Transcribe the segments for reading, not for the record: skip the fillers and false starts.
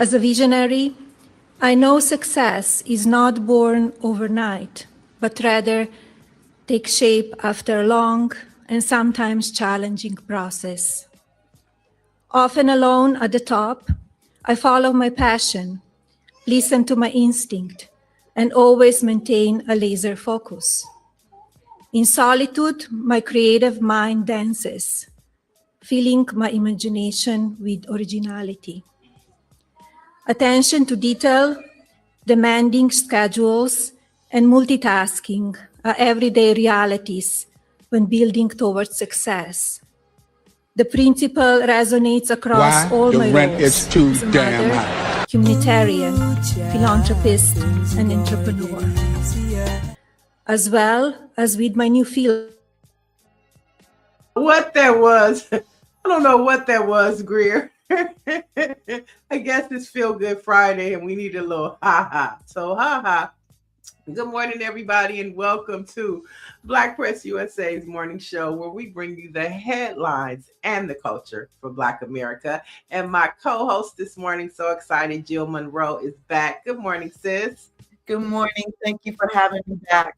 As a visionary, I know success is not born overnight, but rather takes shape after a long and sometimes challenging process. Often alone at the top, I follow my passion, listen to my instinct, and always maintain a laser focus. In solitude, my creative mind dances, filling my imagination with originality. Attention to detail, demanding schedules, and multitasking are everyday realities when building towards success. The principle resonates across all my rent roles is too as a damn mother, high. humanitarian, philanthropist, and entrepreneur, as well as with my new field. What that was, I don't know what that was, Greer. I guess it's Feel Good Friday and we need a little ha-ha. So ha-ha. Good morning, everybody, and welcome to Black Press USA's morning show, where we bring you the headlines and the culture for Black America. And my co-host this morning, so excited, Jill Munroe, is back. Good morning, sis. Good morning. Thank you for having me back.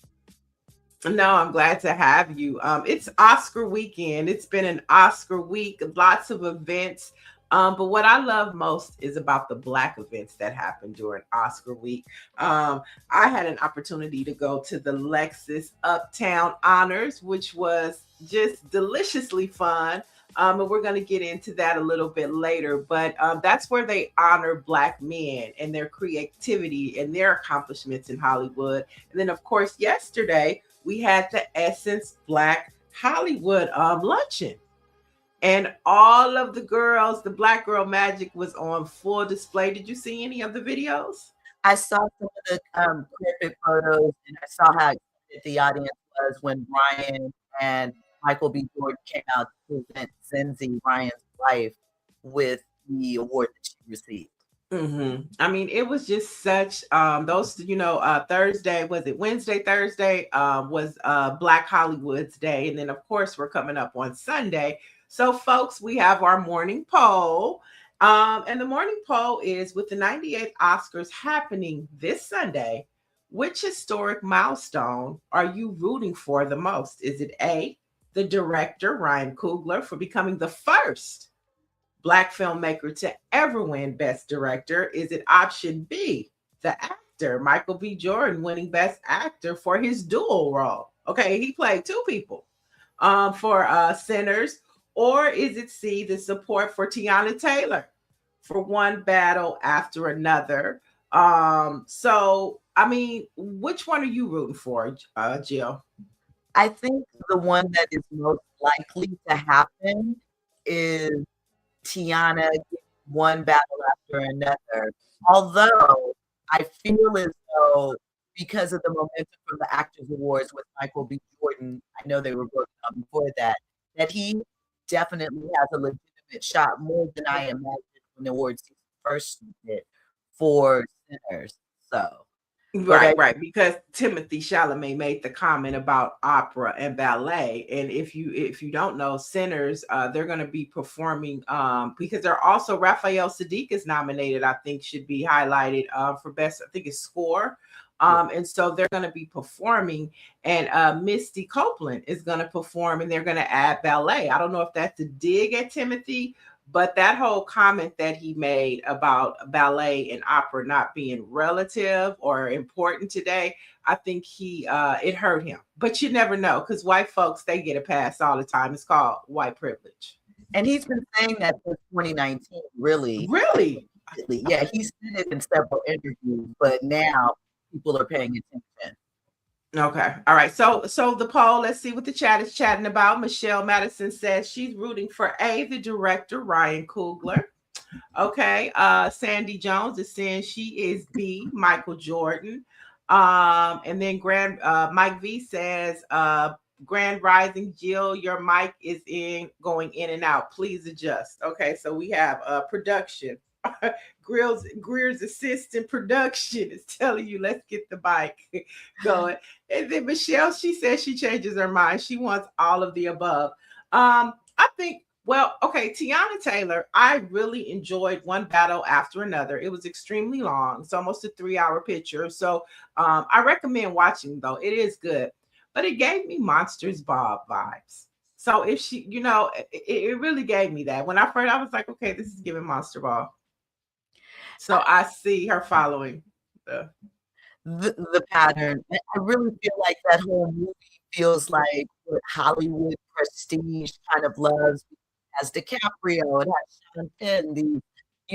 No, I'm glad to have you. It's Oscar weekend. It's been an Oscar week, lots of events. But what I love most is about the Black events that happened during Oscar week. I had an opportunity to go to the Lexus Uptown Honors, which was just deliciously fun. And we're going to get into that a little bit later. But that's where they honor Black men and their creativity and their accomplishments in Hollywood. And then, of course, yesterday, we had the Essence Black Hollywood luncheon. And all of the girls, the Black girl magic was on full display. Did you see any of the videos? I saw some of the graphic photos, and I saw how excited the audience was when Brian and Michael B. Jordan came out to present Zenzi, Ryan's wife, with the award that she received. Mm-hmm. I mean, it was just such those, Thursday, was it Wednesday, Thursday was Black Hollywood's day. And then, of course, we're coming up on Sunday. So, folks, we have our morning poll. And the morning poll is, with the 98th Oscars happening this Sunday, which historic milestone are you rooting for the most? Is it A, the director, Ryan Coogler, for becoming the first Black filmmaker to ever win Best Director? Is it option B, the actor, Michael B. Jordan, winning Best Actor for his dual role? Okay, he played two people for Sinners. Or is it C, the support for Tiana Taylor for One Battle After Another? So, I mean, which one are you rooting for, Jill? I think the one that is most likely to happen is Tiana One Battle After Another. Although I feel as though, because of the momentum from the Actors Awards with Michael B. Jordan, I know they were working on before that he definitely has a legitimate shot, more than I imagined when the awards first did for Sinners. So right, because Timothy Chalamet made the comment about opera and ballet, and if you don't know, Sinners, they're going to be performing because they're also Raphael Sadiq is nominated. I think should be highlighted for best. I think it's score. And so they're going to be performing, and Misty Copeland is going to perform, and they're going to add ballet. I don't know if that's a dig at Timothy, but that whole comment that he made about ballet and opera not being relative or important today, I think it hurt him. But you never know, because white folks, they get a pass all the time. It's called white privilege. And he's been saying that since 2019, really. Yeah, he said it in several interviews, but now people are paying attention. Okay. All right. So the poll, let's see what the chat is chatting about. Michelle Madison says she's rooting for A, the director, Ryan Coogler. Okay. Sandy Jones is saying she is B, Michael Jordan. And then Mike V says, Grand Rising, Jill, your mic is going in and out. Please adjust. Okay. So we have production. Greer's assistant production is telling you, let's get the bike going. And then Michelle, she says she changes her mind. She wants all of the above. I think Well, okay, Tiana Taylor, I really enjoyed One Battle After Another. It was extremely long. It's almost a 3-hour picture. So I recommend watching, though. It is good. But it gave me Monsters Bob vibes. So if she, it really gave me that. When I was like, okay, this is giving Monster Ball. So I see her following the pattern. I really feel like that whole movie feels like what Hollywood prestige kind of loves. It has DiCaprio, it has Sean Penn, the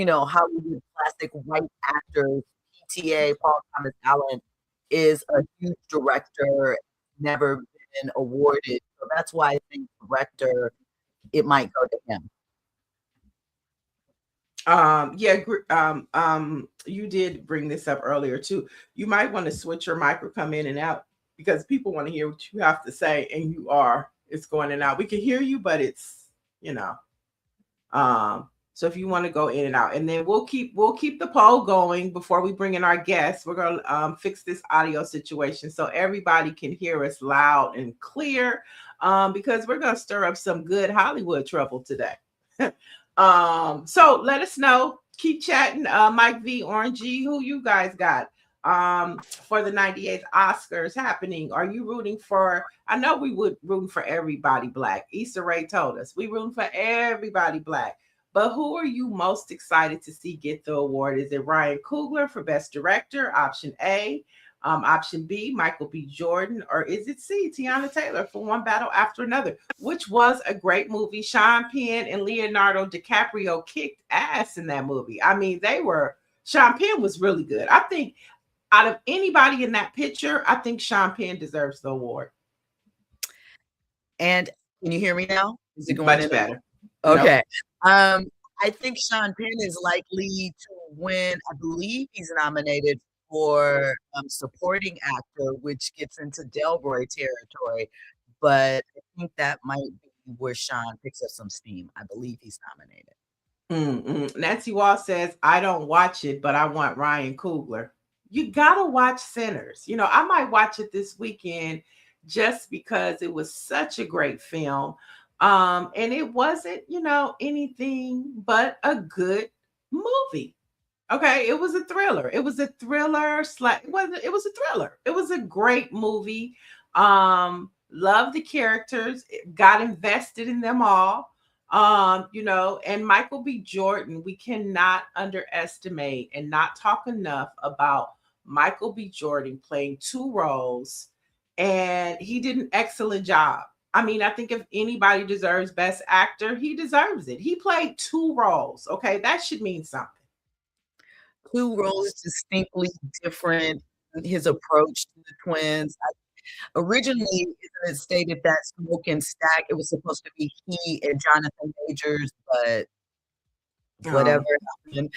Hollywood classic white actors. PTA, Paul Thomas Allen, is a huge director, never been awarded. So that's why I think director, it might go to him. You did bring this up earlier too. You might want to switch your mic or come in and out because people want to hear what you have to say, and it's going in and out. We can hear you, but it's so if you want to go in and out, and then we'll keep the poll going before we bring in our guests. We're gonna fix this audio situation so everybody can hear us loud and clear, because we're gonna stir up some good Hollywood trouble today. So let us know. Keep chatting. Mike V, Orangey, who you guys got for the 98th Oscars happening? Are you rooting for? I know we would root for everybody Black. Issa Rae told us we rooting for everybody Black. But who are you most excited to see get the award? Is it Ryan Coogler for Best Director? Option A. Option B, Michael B. Jordan, or is it C, Tiana Taylor for One Battle After Another, which was a great movie. Sean Penn and Leonardo DiCaprio kicked ass in that movie. I mean, Sean Penn was really good. I think out of anybody in that picture, I think Sean Penn deserves the award. And can you hear me now? Is it going much better? Okay. Nope. I think Sean Penn is likely to win. I believe he's nominated for supporting actor, which gets into Delroy territory, but I think that might be where Sean picks up some steam. I believe he's nominated. Nancy Wall says, I don't watch it, but I want Ryan Coogler. You gotta watch Sinners. I might watch it this weekend just because it was such a great film. And it wasn't, anything but a good movie. Okay, it was a thriller. It was a thriller. It was a thriller. It was a great movie. Loved the characters. Got invested in them all. And Michael B. Jordan, we cannot underestimate and not talk enough about Michael B. Jordan playing 2 roles, and he did an excellent job. I mean, I think if anybody deserves Best Actor, he deserves it. He played 2 roles. Okay, that should mean something. 2 roles distinctly different. His approach to the twins. Originally, it stated that Smoke and Stack, it was supposed to be he and Jonathan Majors, but whatever happened.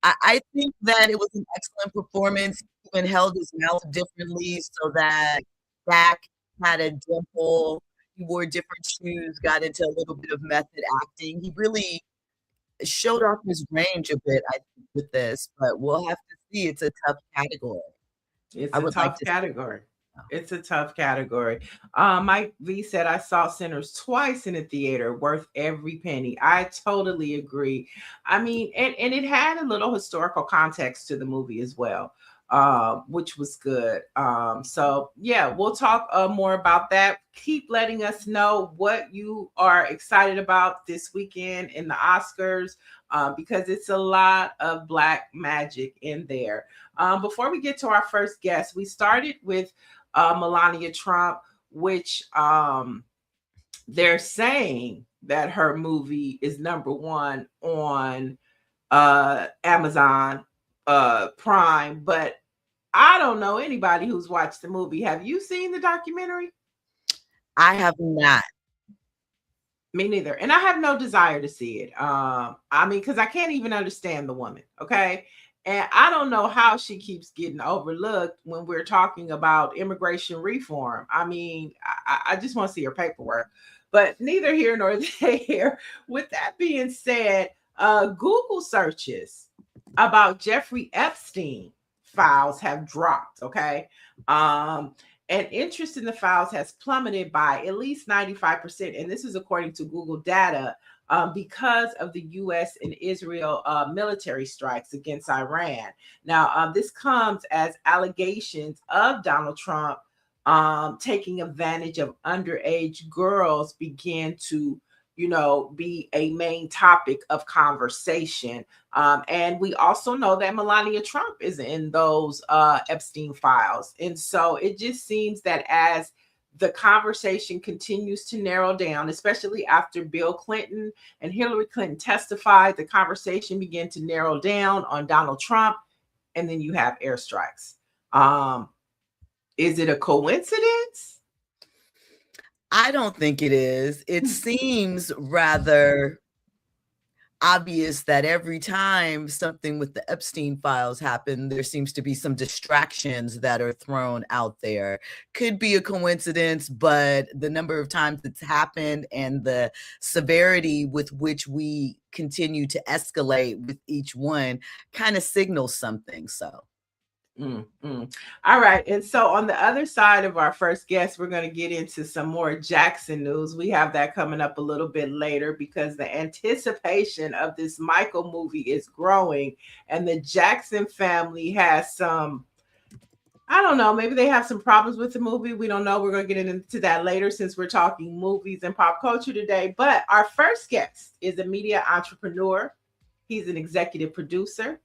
I think that it was an excellent performance. He even held his mouth differently so that Stack had a dimple. He wore different shoes, got into a little bit of method acting. He really showed off his range a bit, I think, with this, but we'll have to see. It's a tough category. It's a tough category. It's a tough category. Mike V said, I saw Sinners twice in the theater, worth every penny. I totally agree. I mean, and it had a little historical context to the movie as well, which was good. So yeah, we'll talk more about that. Keep letting us know what you are excited about this weekend in the Oscars, because it's a lot of Black magic in there. Before we get to our first guest, we started with Melania Trump, which they're saying that her movie is #1 on Amazon Prime, but I don't know anybody who's watched the movie. Have you seen the documentary? I have not. Me neither. And I have no desire to see it. I mean, because I can't even understand the woman. Okay. And I don't know how she keeps getting overlooked when we're talking about immigration reform. I mean, I just want to see her paperwork, but neither here nor there. With that being said, Google searches about Jeffrey Epstein files have dropped. Okay. And and interest in the files has plummeted by at least 95%. And this is according to Google data, because of the U.S. and Israel military strikes against Iran. Now, this comes as allegations of Donald Trump taking advantage of underage girls begin to, be a main topic of conversation. And we also know that Melania Trump is in those Epstein files. And so it just seems that as the conversation continues to narrow down, especially after Bill Clinton and Hillary Clinton testified, the conversation began to narrow down on Donald Trump. And then you have airstrikes. Is it a coincidence? I don't think it is. It seems rather obvious that every time something with the Epstein files happen, there seems to be some distractions that are thrown out there. Could be a coincidence, but the number of times it's happened and the severity with which we continue to escalate with each one kind of signals something. So. All right. And so on the other side of our first guest, we're going to get into some more Jackson news. We have that coming up a little bit later because the anticipation of this Michael movie is growing, and the Jackson family has some, I don't know, maybe they have some problems with the movie. We don't know. We're going to get into that later since we're talking movies and pop culture today. But our first guest is a media entrepreneur. He's an executive producer.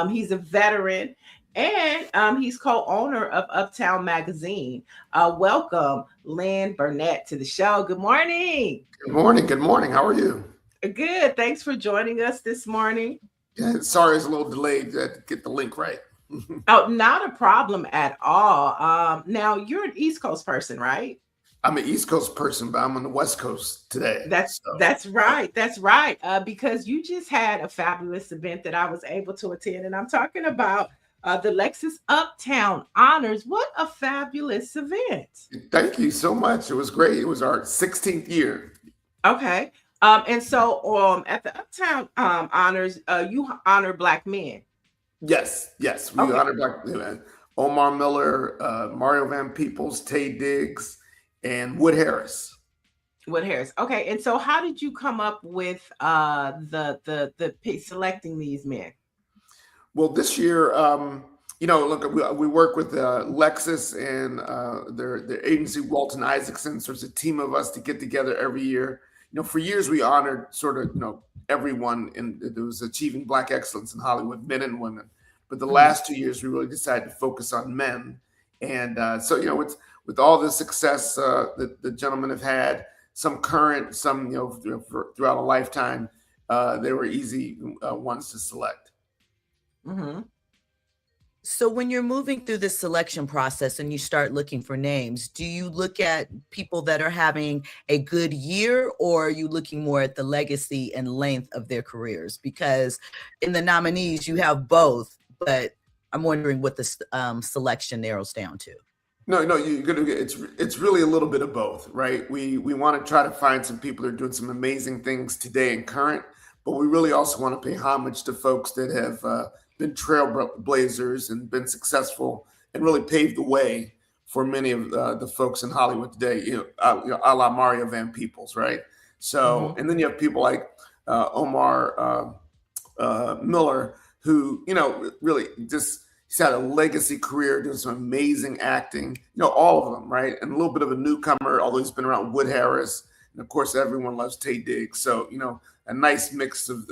He's a veteran. And he's co-owner of Uptown Magazine. Welcome, Lynn Burnett, to the show. Good morning. Good morning. Good morning. How are you? Good. Thanks for joining us this morning. Yeah, sorry, it's a little delayed to get the link right. Oh, not a problem at all. Now, you're an East Coast person, right? I'm an East Coast person, but I'm on the West Coast today. That's right. That's right. Because you just had a fabulous event that I was able to attend, and I'm talking about the Lexus Uptown Honors. What a fabulous event. Thank you so much. It was great. It was our 16th year. Okay. And so at the Uptown Honors, you honor Black men. Yes. We honor Black men. Omar Miller, Mario Van Peebles, Tay Diggs, and Wood Harris. Okay. And so how did you come up with the selecting these men? Well, this year, look, we work with Lexus and their agency, Walton Isaacson. So it's a team of us to get together every year. For years, we honored sort of, everyone that was achieving Black excellence in Hollywood, men and women. But the last 2 years, we really decided to focus on men. And with all the success that the gentlemen have had, some current, some, throughout a lifetime, they were easy ones to select. Mm-hmm. So when you're moving through this selection process and you start looking for names, do you look at people that are having a good year, or are you looking more at the legacy and length of their careers? Because in the nominees, you have both, but I'm wondering what the selection narrows down to. No, it's really a little bit of both, right? We want to try to find some people that are doing some amazing things today and current, but we really also want to pay homage to folks that have been trailblazers and been successful and really paved the way for many of the folks in Hollywood today, a la Mario Van Peebles, right? So, and then you have people like Omar Miller, who, really just, he's had a legacy career doing some amazing acting, all of them, right? And a little bit of a newcomer, although he's been around, Wood Harris. And of course, everyone loves Tay Diggs. So, a nice mix of,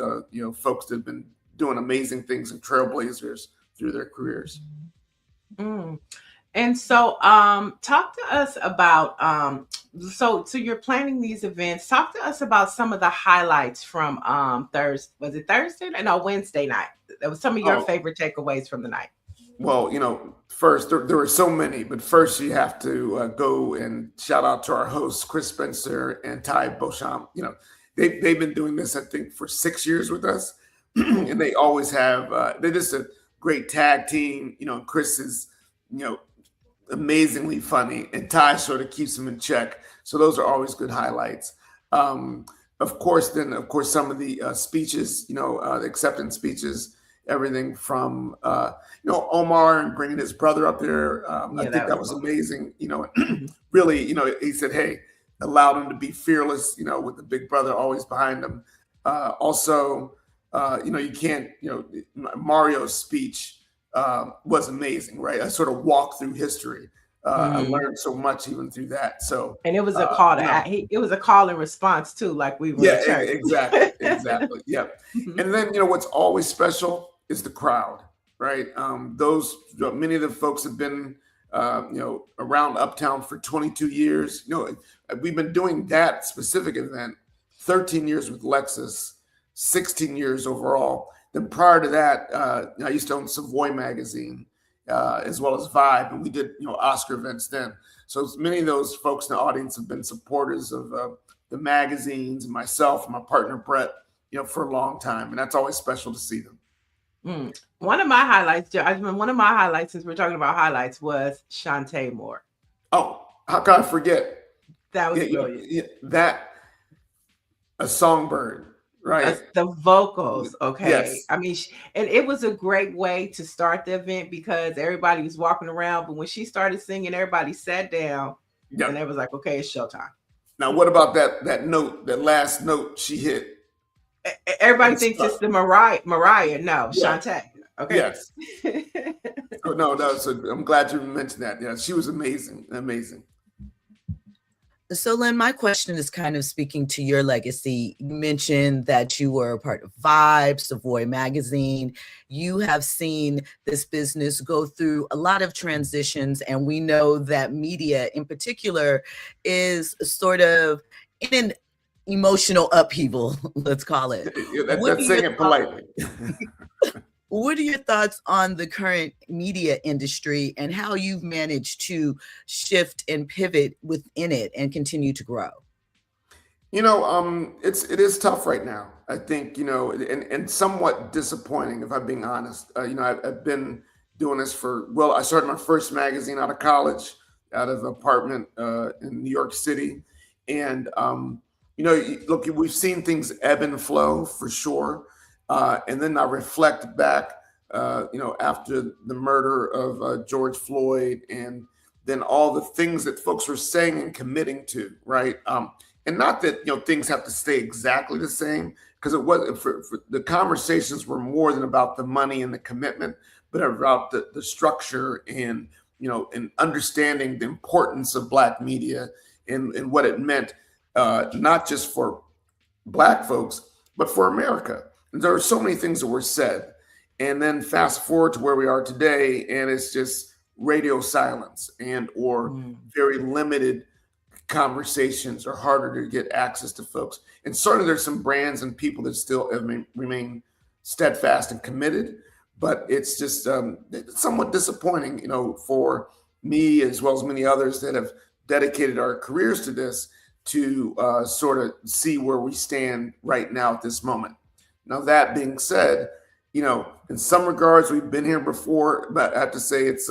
folks that have been doing amazing things and trailblazers through their careers. And so talk to us about, so you're planning these events. Talk to us about some of the highlights from Thursday. Was it Thursday? No, Wednesday night. That was some of your favorite takeaways from the night. Well, first, there were so many, but first you have to go and shout out to our hosts, Chris Spencer and Ty Beauchamp. They've been doing this, I think, for 6 years with us. And they always have, they're just a great tag team. Chris is, amazingly funny, and Ty sort of keeps him in check. So those are always good highlights. Of course, some of the speeches, the acceptance speeches, everything from Omar and bringing his brother up there. I think that was amazing. Really, he said, hey, allowed him to be fearless, with the big brother always behind him. Also, you can't, Mario's speech was amazing, right? I sort of walked through history. I learned so much even through that. So, and it was a call to it was a call and response too, like we were in church. Exactly. Yeah. And then, what's always special is the crowd, right? Many of the folks have been, around Uptown for 22 years. We've been doing that specific event 13 years with Lexus, 16 years overall. Then prior to that, I used to own Savoy magazine, as well as Vibe, and we did, Oscar events then. So many of those folks in the audience have been supporters of the magazines, and myself and my partner Brett, for a long time, and that's always special to see them. One of my highlights, since we're talking about highlights, was Shantae Moore. Oh, how can I forget? That was brilliant. A songbird. Right. The vocals. Okay. Yes. I mean, and it was a great way to start the event because everybody was walking around. But when she started singing, everybody sat down and it was like, okay, it's showtime. Now, what about that note, that last note she hit? Everybody thinks it's the Mariah. No, yeah. Shantae. Okay. Yes. No. So I'm glad you mentioned that. Yeah, she was amazing. Amazing. So, Lynn, my question is kind of speaking to your legacy. You mentioned that you were a part of Vibe, Savoy magazine. You have seen this business go through a lot of transitions, and we know that media in particular is sort of in an emotional upheaval, let's call it. That's saying it politely. What are your thoughts on the current media industry and how you've managed to shift and pivot within it and continue to grow? It is tough right now. I think, and somewhat disappointing, if I'm being honest. I've been doing this I started my first magazine out of college, out of an apartment in New York City. And, look, we've seen things ebb and flow for sure. And then I reflect back, after the murder of George Floyd, and then all the things that folks were saying and committing to, right? And not that things have to stay exactly the same, because it was for the conversations were more than about the money and the commitment, but about the structure and and understanding the importance of Black media and what it meant, not just for Black folks, but for America. There are so many things that were said, and then fast forward to where we are today, and it's just radio silence or very limited conversations, or harder to get access to folks. And certainly there's some brands and people that still remain steadfast and committed, but it's just somewhat disappointing, for me as well as many others that have dedicated our careers to this, to sort of see where we stand right now at this moment. Now, that being said, in some regards, we've been here before, but I have to say it's,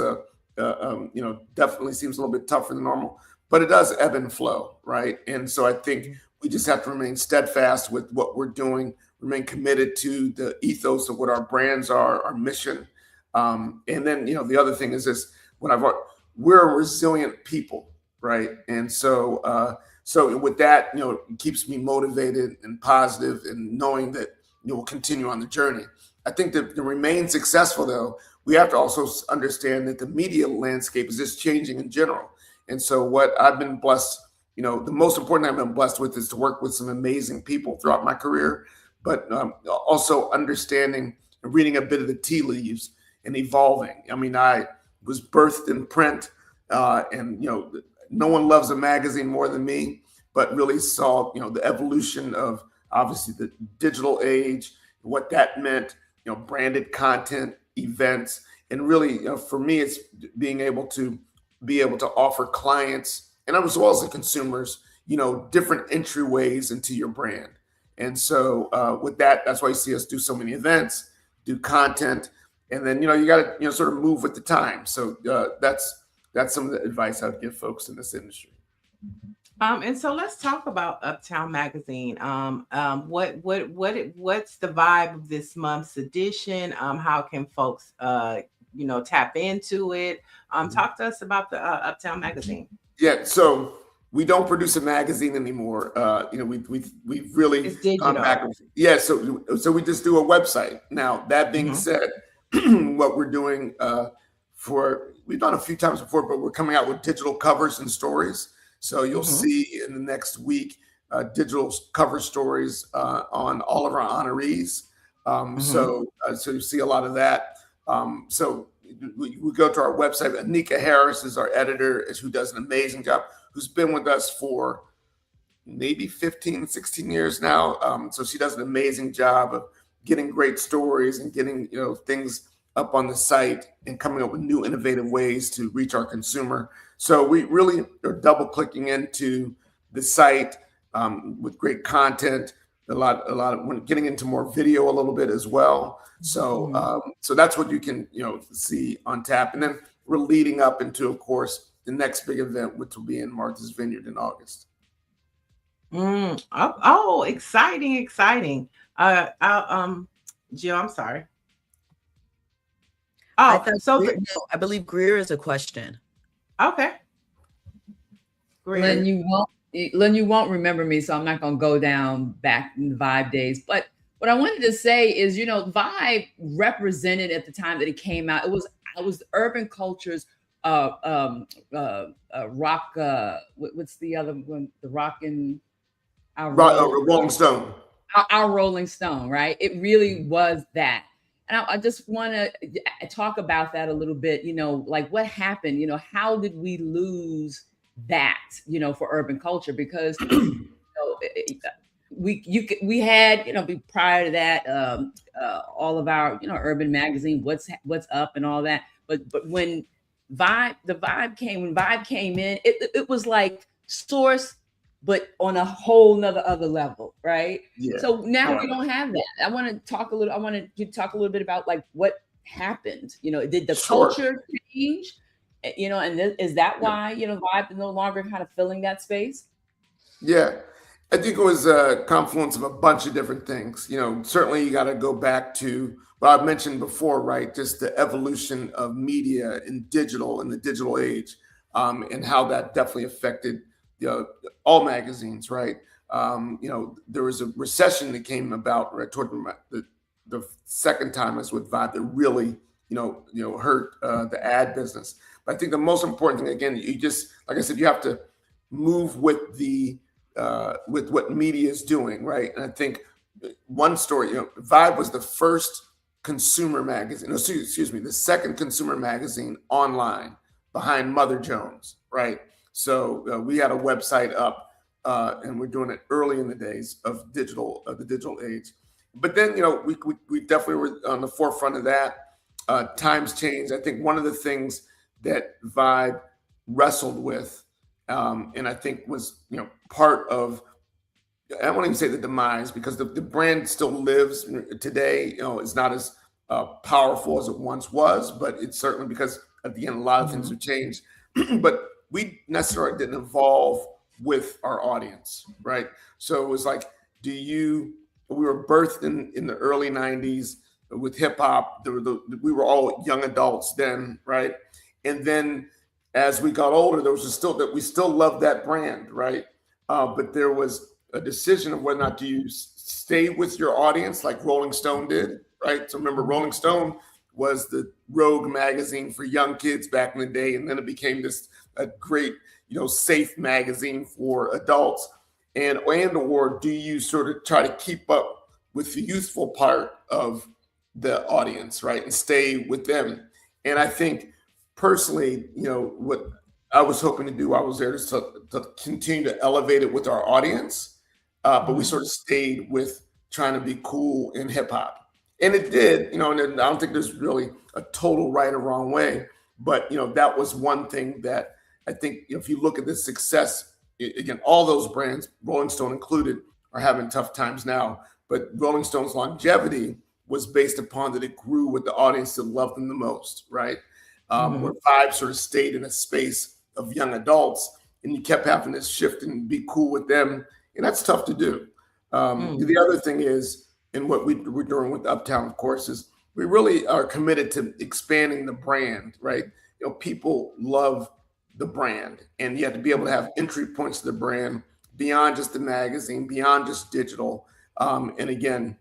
definitely seems a little bit tougher than normal, but it does ebb and flow, right? And so I think we just have to remain steadfast with what we're doing, remain committed to the ethos of what our brands are, our mission. And then, the other thing is this, we're a resilient people, right? And so, with that, it keeps me motivated and positive, and knowing that we'll continue on the journey. I think that to remain successful, though, we have to also understand that the media landscape is just changing in general. And so what I've been blessed, the most important thing I've been blessed with is to work with some amazing people throughout my career, but also understanding and reading a bit of the tea leaves and evolving. I mean, I was birthed in print, and, no one loves a magazine more than me, but really saw, the evolution of obviously the digital age, what that meant, branded content, events, and really, for me, it's being able to offer clients, and as well as the consumers, different entryways into your brand. And so with that, that's why you see us do so many events, do content, and then, you got to, sort of move with the time. So that's some of the advice I'd give folks in this industry. And so let's talk about Uptown Magazine. What's the vibe of this month's edition? How can folks, tap into it? Talk to us about the Uptown Magazine. Yeah, so we don't produce a magazine anymore. We've really It's digital. gone back. Yeah, so we just do a website. Now, that being said, what we're doing we've done a few times before, but we're coming out with digital covers and stories. So you'll see in the next week digital cover stories on all of our honorees. So you see a lot of that. So we go to our website. Anika Harris is our editor, who does an amazing job, who's been with us for maybe 15, 16 years now. So she does an amazing job of getting great stories and getting things up on the site and coming up with new innovative ways to reach our consumer. So we really are double clicking into the site with great content, a lot of getting into more video a little bit as well. So so that's what you can see on tap. And then we're leading up into, of course, the next big event, which will be in Martha's Vineyard in August. Exciting. Jill, I'm sorry. I believe Greer is a question. Okay. Greer. Lynn, you won't remember me, so I'm not going to go down back in the Vibe days. But what I wanted to say is, Vibe represented at the time that it came out. It was urban culture's rock. What's the other one? The rock and our Rolling Stone. Our Rolling Stone, right? It really was that. And I just want to talk about that a little bit, like what happened, how did we lose that, for urban culture? Because we had, prior to that, all of our, urban magazine, what's up and all that. But when Vibe came in, it was like Source, but on a whole nother other level, right? Yeah. So now we don't have that. I want to talk a little bit about like what happened. Did the culture change? And is that why Vibe is no longer kind of filling that space? Yeah, I think it was a confluence of a bunch of different things. Certainly you got to go back to what I've mentioned before, right? Just the evolution of media and digital in the digital age, and how that definitely affected all magazines, right? There was a recession that came about right toward the second time as with Vibe that really, hurt the ad business. But I think the most important thing, again, you just, like I said, you have to move with with what media is doing, right? And I think one story, Vibe was the first consumer magazine, the second consumer magazine online behind Mother Jones, right? So we had a website up, and we're doing it early in the days of the digital age. But then, we definitely were on the forefront of that. Times changed. I think one of the things that Vibe wrestled with, and I think was, part of, I won't even say the demise, because the brand still lives today. It's not as powerful as it once was, but it's certainly because at the end, a lot of things have changed. But we necessarily didn't evolve with our audience, right? So it was like, we were birthed in the early 90s with hip hop. We were all young adults then, right? And then as we got older, there was we still loved that brand, right? But there was a decision of whether or not do you stay with your audience like Rolling Stone did, right? So remember, Rolling Stone was the Rogue magazine for young kids back in the day, and then it became a great, safe magazine for adults. Or do you sort of try to keep up with the youthful part of the audience, right, and stay with them? And I think personally, what I was hoping to do while I was there is to continue to elevate it with our audience, but we sort of stayed with trying to be cool in hip hop. And it did, and I don't think there's really a total right or wrong way, but, that was one thing that I think, if you look at the success, again, all those brands, Rolling Stone included, are having tough times now, but Rolling Stone's longevity was based upon that it grew with the audience that loved them the most, right? Where Vibe sort of stayed in a space of young adults and you kept having to shift and be cool with them, and that's tough to do. The other thing is, and what we're doing with Uptown, of course, is we really are committed to expanding the brand, right? You know, people love the brand, and you have to be able to have entry points to the brand beyond just the magazine, beyond just digital. And again,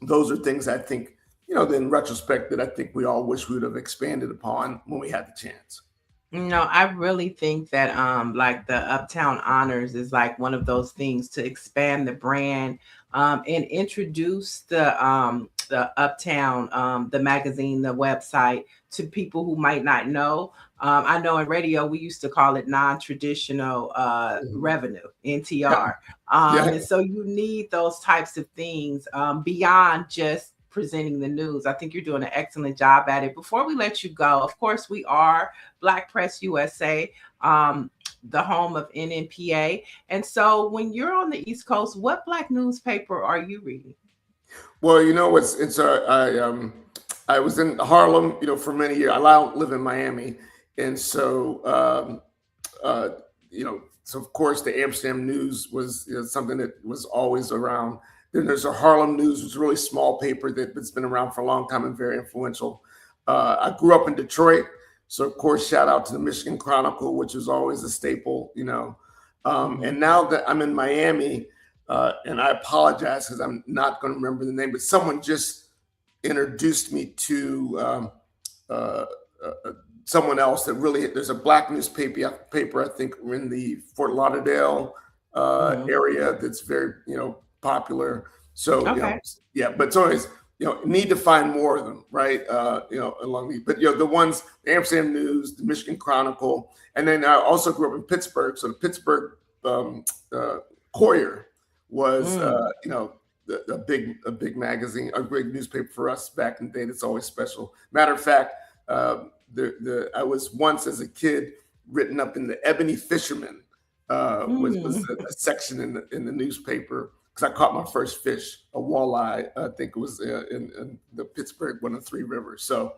those are things I think, you know, in retrospect, that I think we all wish we would have expanded upon when we had the chance. No, I really think that like the Uptown Honors is like one of those things to expand the brand and introduce the Uptown, the magazine, the website, to people who might not know. I know in radio we used to call it non-traditional revenue, NTR. And so you need those types of things beyond just presenting the news. I think you're doing an excellent job at it. Before we let you go, of course, we are Black Press USA, the home of NNPA. And so when you're on the East Coast, what Black newspaper are you reading? Well, you know, I was in Harlem, you know, for many years. I now live in Miami. And so, you know, so of course the Amsterdam News was, you know, something that was always around. Then there's a Harlem News, which is a really small paper that's been around for a long time and very influential. I grew up in Detroit. So of course, shout out to the Michigan Chronicle, which is always a staple, you know. And now that I'm in Miami, and I apologize because I'm not going to remember the name, but someone just introduced me to someone else that really, there's a Black newspaper, I think, in the Fort Lauderdale area that's very, you know, popular. So, you know, yeah, but it's always, you know, need to find more of them, right? You know, along the, but, you know, the ones, the Amsterdam News, the Michigan Chronicle, and then I also grew up in Pittsburgh. So the Pittsburgh Courier was, you know, a big magazine, a great newspaper for us back in the day. That's always special. Matter of fact, I was once as a kid written up in the Ebony Fisherman, was a section in the newspaper, because I caught my first fish, a walleye. I think it was in the Pittsburgh, one of the three rivers. So,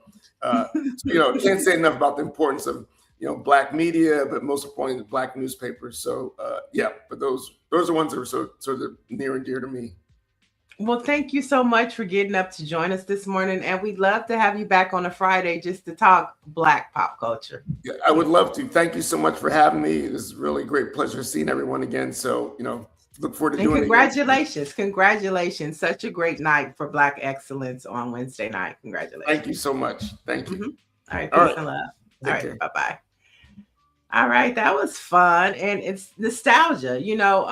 you know, can't say enough about the importance of, you know, Black media, but most importantly, the Black newspapers. So, yeah, but those are ones that are sort of near and dear to me. Well, thank you so much for getting up to join us this morning. And we'd love to have you back on a Friday just to talk Black pop culture. Yeah, I would love to. Thank you so much for having me. It was really a great pleasure seeing everyone again. So, you know, look forward to doing it. Congratulations. Congratulations. Such a great night for Black Excellence on Wednesday night. Congratulations. Thank you so much. Thank you. All right. Peace and love. All right. Bye-bye. All right. That was fun. And it's nostalgia. You know,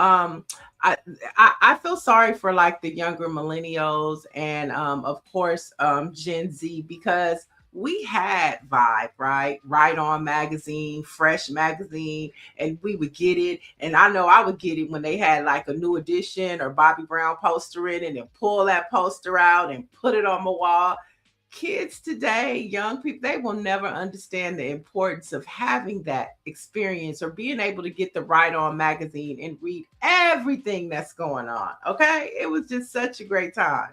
I feel sorry for like the younger millennials and of course Gen Z, because we had Vibe, right on magazine, Fresh magazine, and we would get it. And I know I would get it when they had like a new edition or Bobby Brown poster in, and then pull that poster out and put it on my wall. Kids today, young people, they will never understand the importance of having that experience or being able to get the Right On magazine and read everything that's going on. Okay. It was just such a great time.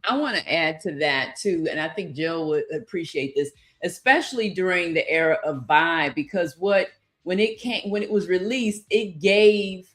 I want to add to that too. And I think Jill would appreciate this, especially during the era of Vibe, because when it was released, it gave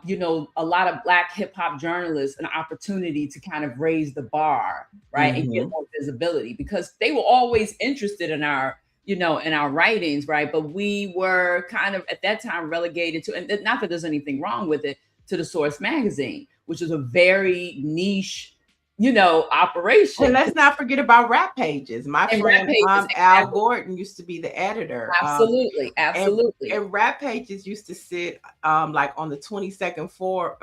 you know, a lot of Black hip hop journalists an opportunity to kind of raise the bar, right, and get more visibility, because they were always interested in our, you know, in our writings, right, but we were kind of at that time relegated to, and not that there's anything wrong with it, to the Source magazine, which is a very niche, you know, operation. And let's not forget about Rap Pages. My friend Al Gordon used to be the editor. Absolutely. And Rap Pages used to sit like on the 22nd floor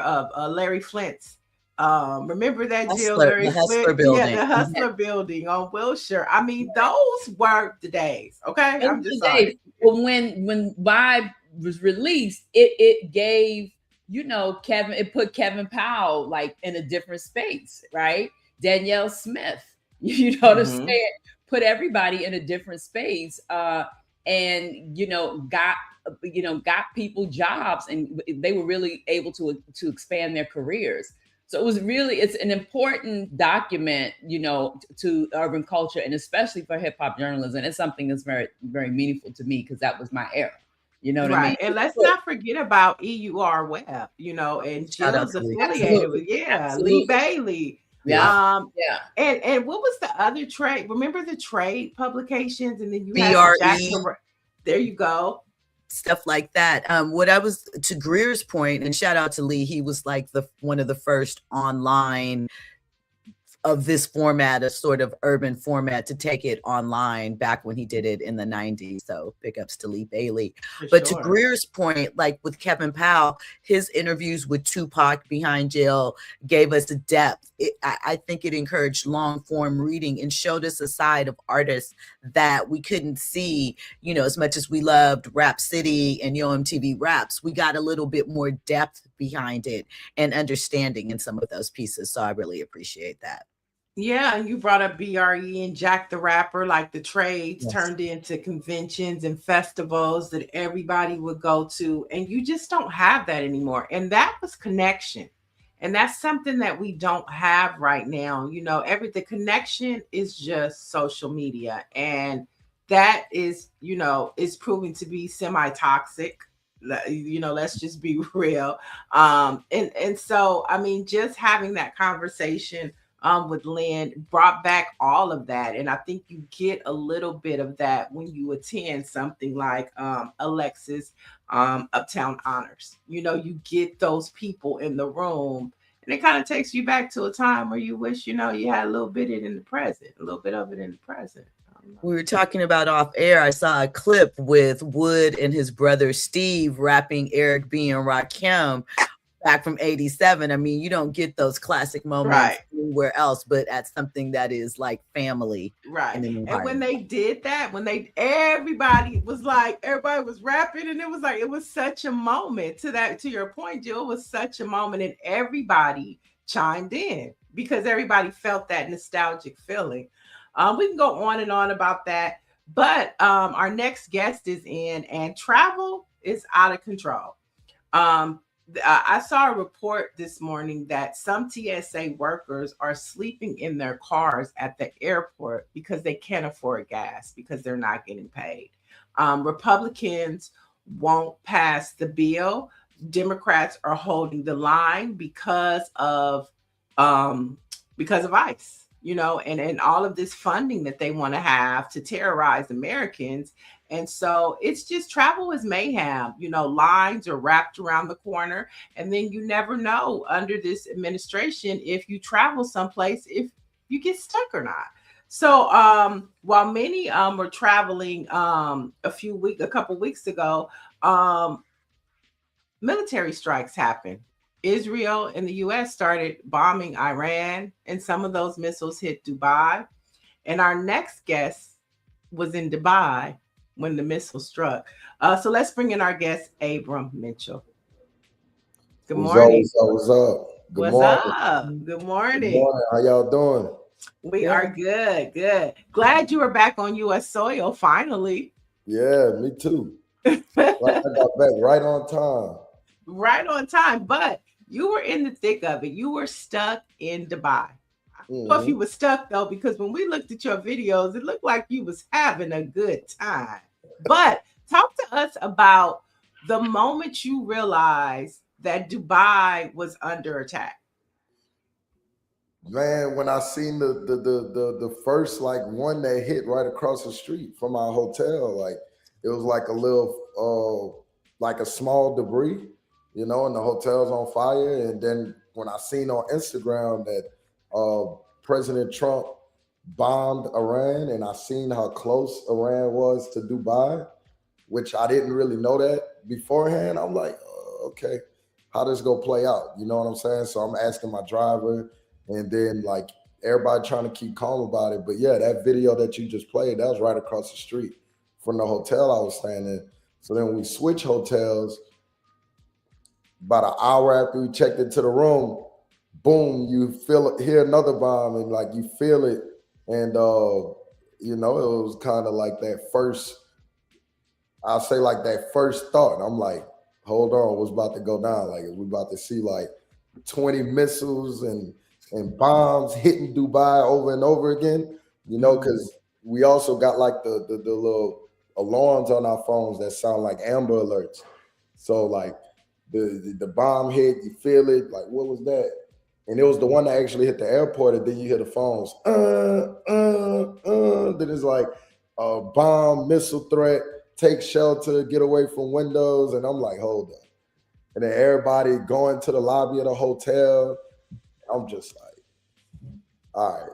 of Larry Flint's. Remember that, Jill? The Hustler building. Yeah, the Hustler building on Wilshire. I mean, those were the days. Okay, I'm just saying. Well, when Vibe was released, it gave, you know, it put Kevin Powell like in a different space, right? Danielle Smith, you know what I'm saying? Put everybody in a different space, and you know, got people jobs, and they were really able to expand their careers. So it's an important document, you know, to urban culture, and especially for hip hop journalism. It's something that's very, very meaningful to me, because that was my era. You know what I mean? Right. And let's not forget about EUR Web, and Shout out Jill's to Lee. affiliated with, Lee Absolutely. Bailey. Yeah. And what was the other trade? Remember the trade publications? And then you had BRE. there you go. Stuff like that. What I was, to Greer's point, and shout out to Lee, he was like one of the first online of this format, a sort of urban format, to take it online back when he did it in the 90s. So big ups to Lee Bailey. But to Greer's point, like with Kevin Powell, his interviews with Tupac behind jail gave us a depth. I think it encouraged long form reading and showed us a side of artists that we couldn't see, as much as we loved Rap City and Yo MTV Raps, we got a little bit more depth behind it and understanding in some of those pieces. So I really appreciate that. Yeah, and you brought up BRE and Jack the Rapper, like the trades turned into conventions and festivals that everybody would go to. And you just don't have that anymore. And that was connection. And that's something that we don't have right now. The connection is just social media. And that is, is proving to be semi-toxic. Let's just be real. And so, I mean, just having that conversation with Lynn brought back all of that. And I think you get a little bit of that when you attend something like Alexis Uptown Honors. You get those people in the room, and it kind of takes you back to a time where you wish, you had a little bit of it in the present, a little bit of it in the present. We were talking about off air. I saw a clip with Wood and his brother Steve rapping Eric B and Rakim back from 87. I mean, you don't get those classic moments anywhere else, but at something that is like family. Right. And when they did that, everybody was rapping, and it was such a moment. To your point, Jill, it was such a moment, and everybody chimed in because everybody felt that nostalgic feeling. We can go on and on about that, but our next guest is in, and travel is out of control. I saw a report this morning that some TSA workers are sleeping in their cars at the airport because they can't afford gas because they're not getting paid. Republicans won't pass the bill. Democrats are holding the line because of ICE. And all of this funding that they want to have to terrorize Americans. And so it's just, travel is mayhem. Lines are wrapped around the corner, and then you never know under this administration if you travel someplace, if you get stuck or not. So while many were traveling a couple weeks ago, military strikes happened. Israel and the US started bombing Iran, and some of those missiles hit Dubai. And our next guest was in Dubai when the missile struck. So let's bring in our guest, Abram Mitchell. Good morning. What's up? Good morning. Good morning. Good morning. How y'all doing? We are good. Glad you were back on US soil finally. Yeah, me too. I got back right on time. Right on time, but you were in the thick of it. You were stuck in Dubai. I don't know if you were stuck though, because when we looked at your videos, it looked like you was having a good time. But talk to us about the moment you realized that Dubai was under attack. Man, when I seen the first one that hit right across the street from our hotel, it was like a little like a small debris, and the hotel's on fire. And then when I seen on Instagram that President Trump bombed Iran, and I seen how close Iran was to Dubai, which I didn't really know that beforehand, I'm like, okay, how this go play out? You know what I'm saying? So I'm asking my driver, and then everybody trying to keep calm about it. But yeah, that video that you just played, that was right across the street from the hotel I was staying in. So then we switched hotels. About an hour after we checked into the room, boom, you hear another bomb, and you feel it. And, it was kind of like that first, I'll say that first thought. I'm like, hold on, what's about to go down? We're about to see 20 missiles and bombs hitting Dubai over and over again, because we also got the little alarms on our phones that sound like Amber Alerts. So like the bomb hit, you feel it. Like, what was that? And it was the one that actually hit the airport, and then you hear the phones. Then it's like a bomb, missile threat, take shelter, get away from windows. And I'm like, hold on. And then everybody going to the lobby of the hotel. I'm just like, all right,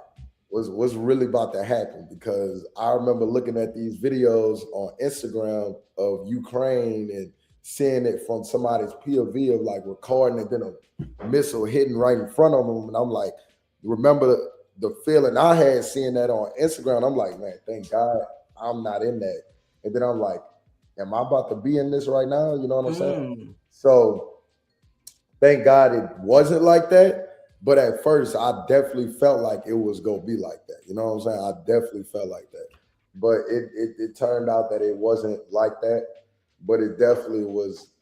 what's really about to happen? Because I remember looking at these videos on Instagram of Ukraine and seeing it from somebody's POV of like recording and then a missile hitting right in front of them. And I'm like, remember the feeling I had seeing that on Instagram. I'm like, man, thank God I'm not in that. And then I'm like, am I about to be in this right now? You know what I'm saying? So thank God it wasn't like that. But at first, I definitely felt like it was going to be like that. You know what I'm saying? I definitely felt like that. But it turned out that it wasn't like that. But it definitely was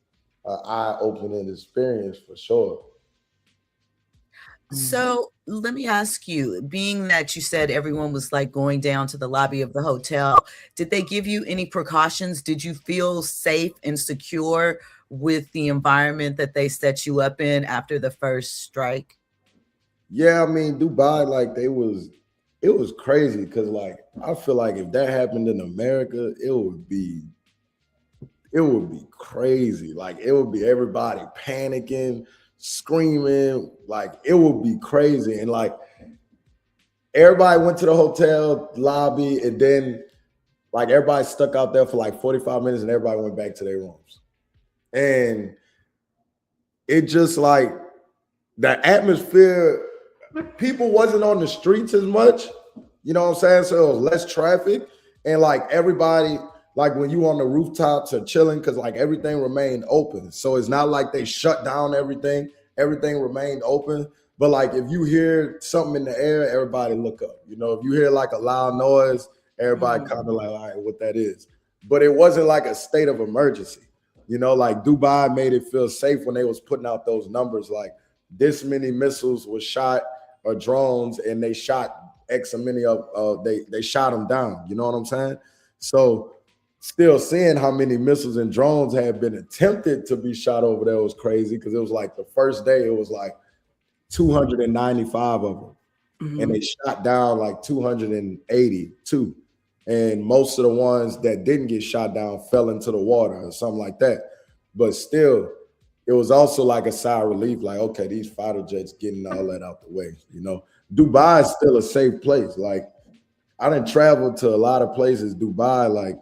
an eye-opening experience for sure. So let me ask you, being that you said everyone was like going down to the lobby of the hotel, did they give you any precautions? Did you feel safe and secure with the environment that they set you up in after the first strike? Yeah, I mean, Dubai, like it was crazy because like I feel like if that happened in America, it would be crazy. Like it would be everybody panicking, screaming, like it would be crazy. And like everybody went to the hotel lobby, and then like everybody stuck out there for like 45 minutes and everybody went back to their rooms. And it just like the atmosphere, people wasn't on the streets as much, you know what I'm saying? So it was less traffic. And like everybody, like when you on the rooftops are chilling, because like everything remained open. So it's not like they shut down everything. Everything remained open. But like if you hear something in the air, everybody look up. You know, if you hear like a loud noise, everybody kind of like, all right, what that is. But it wasn't like a state of emergency. You know, like Dubai made it feel safe when they was putting out those numbers, like this many missiles was shot or drones, and they shot X many of they shot them down. You know what I'm saying? So still seeing how many missiles and drones had been attempted to be shot over there was crazy, because it was like the first day it was like 295 of them, and they shot down like 282, and most of the ones that didn't get shot down fell into the water or something like that. But still, it was also like a sigh of relief, like, okay, these fighter jets getting all that out the way. You know, Dubai is still a safe place. Like I didn't travel to a lot of places. Dubai, like,